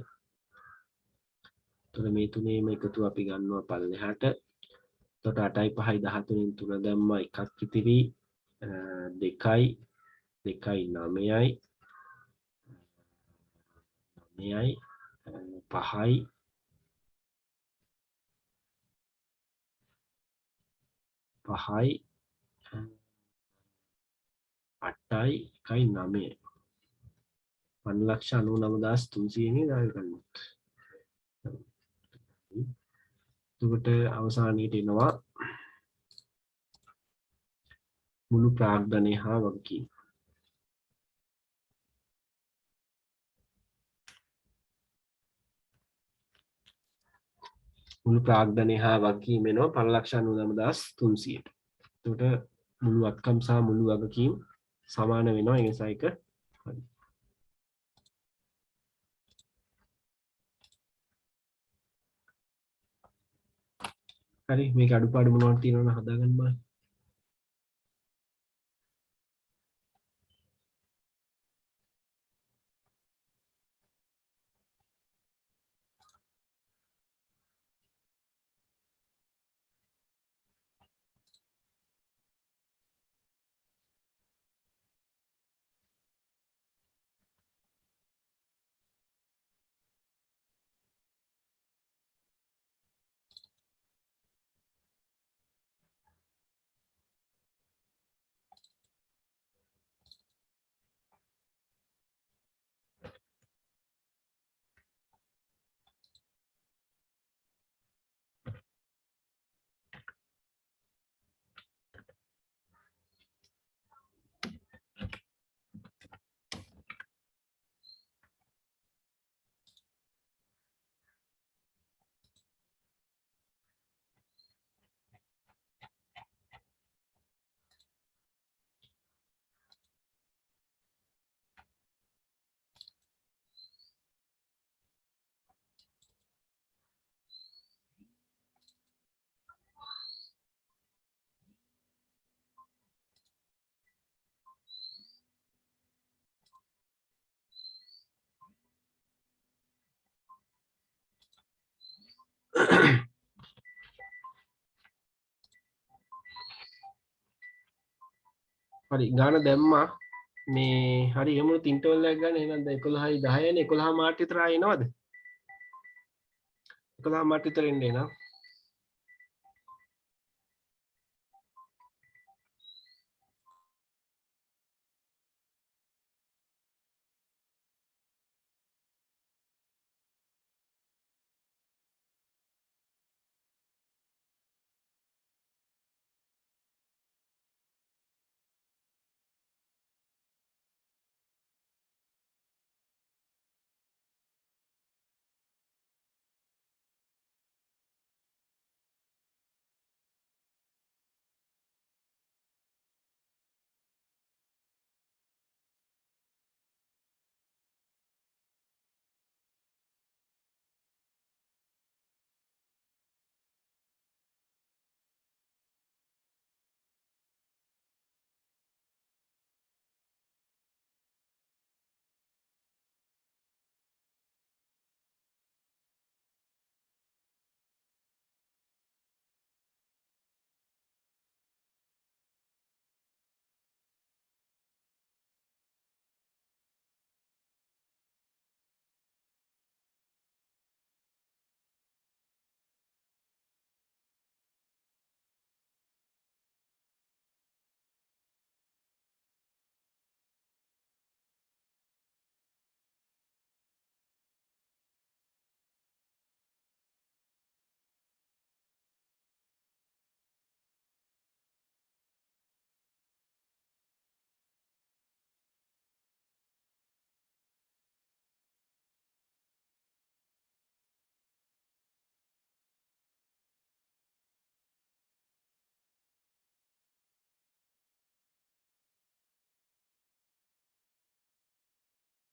Speaker 1: එතකොට මේ තුනේම එකතු අපි ගන්නවා පල්ලෙහාට. එතකොට 8යි 5යි 13න් 3 දැම්මා එකක් ඉතිරි 2යි 2යි 9යි 9යි 5යි 5යි 8යි 1යි 9යි 5,99,300 නේ දාලා ගන්නත්. එතකොට අවසානයේට එනවා මුළු ප්‍රාග්ධනය හා වගකීම්. මුළු ප්‍රාග්ධනය හා වගකීම් එනවා 5,99,300ට. එතකොට මුළු අත්කම් සහ මුළු වගකීම් සමාන වෙනවා. ඒ නිසා එක හරි. හරි මේක අඩුපාඩු මොනවද තියෙනවද හදාගන්න බෑ. හරි ගාන දැම්මා මේ හරි එමු තින්ටෝල් එකක් ගන්න. එහෙනම් දැන් 11යි 10යිනේ 11 මාර්ට් විතර ආයෙ එනවද? 11 මාර්ට් විතර එන්න එනවා.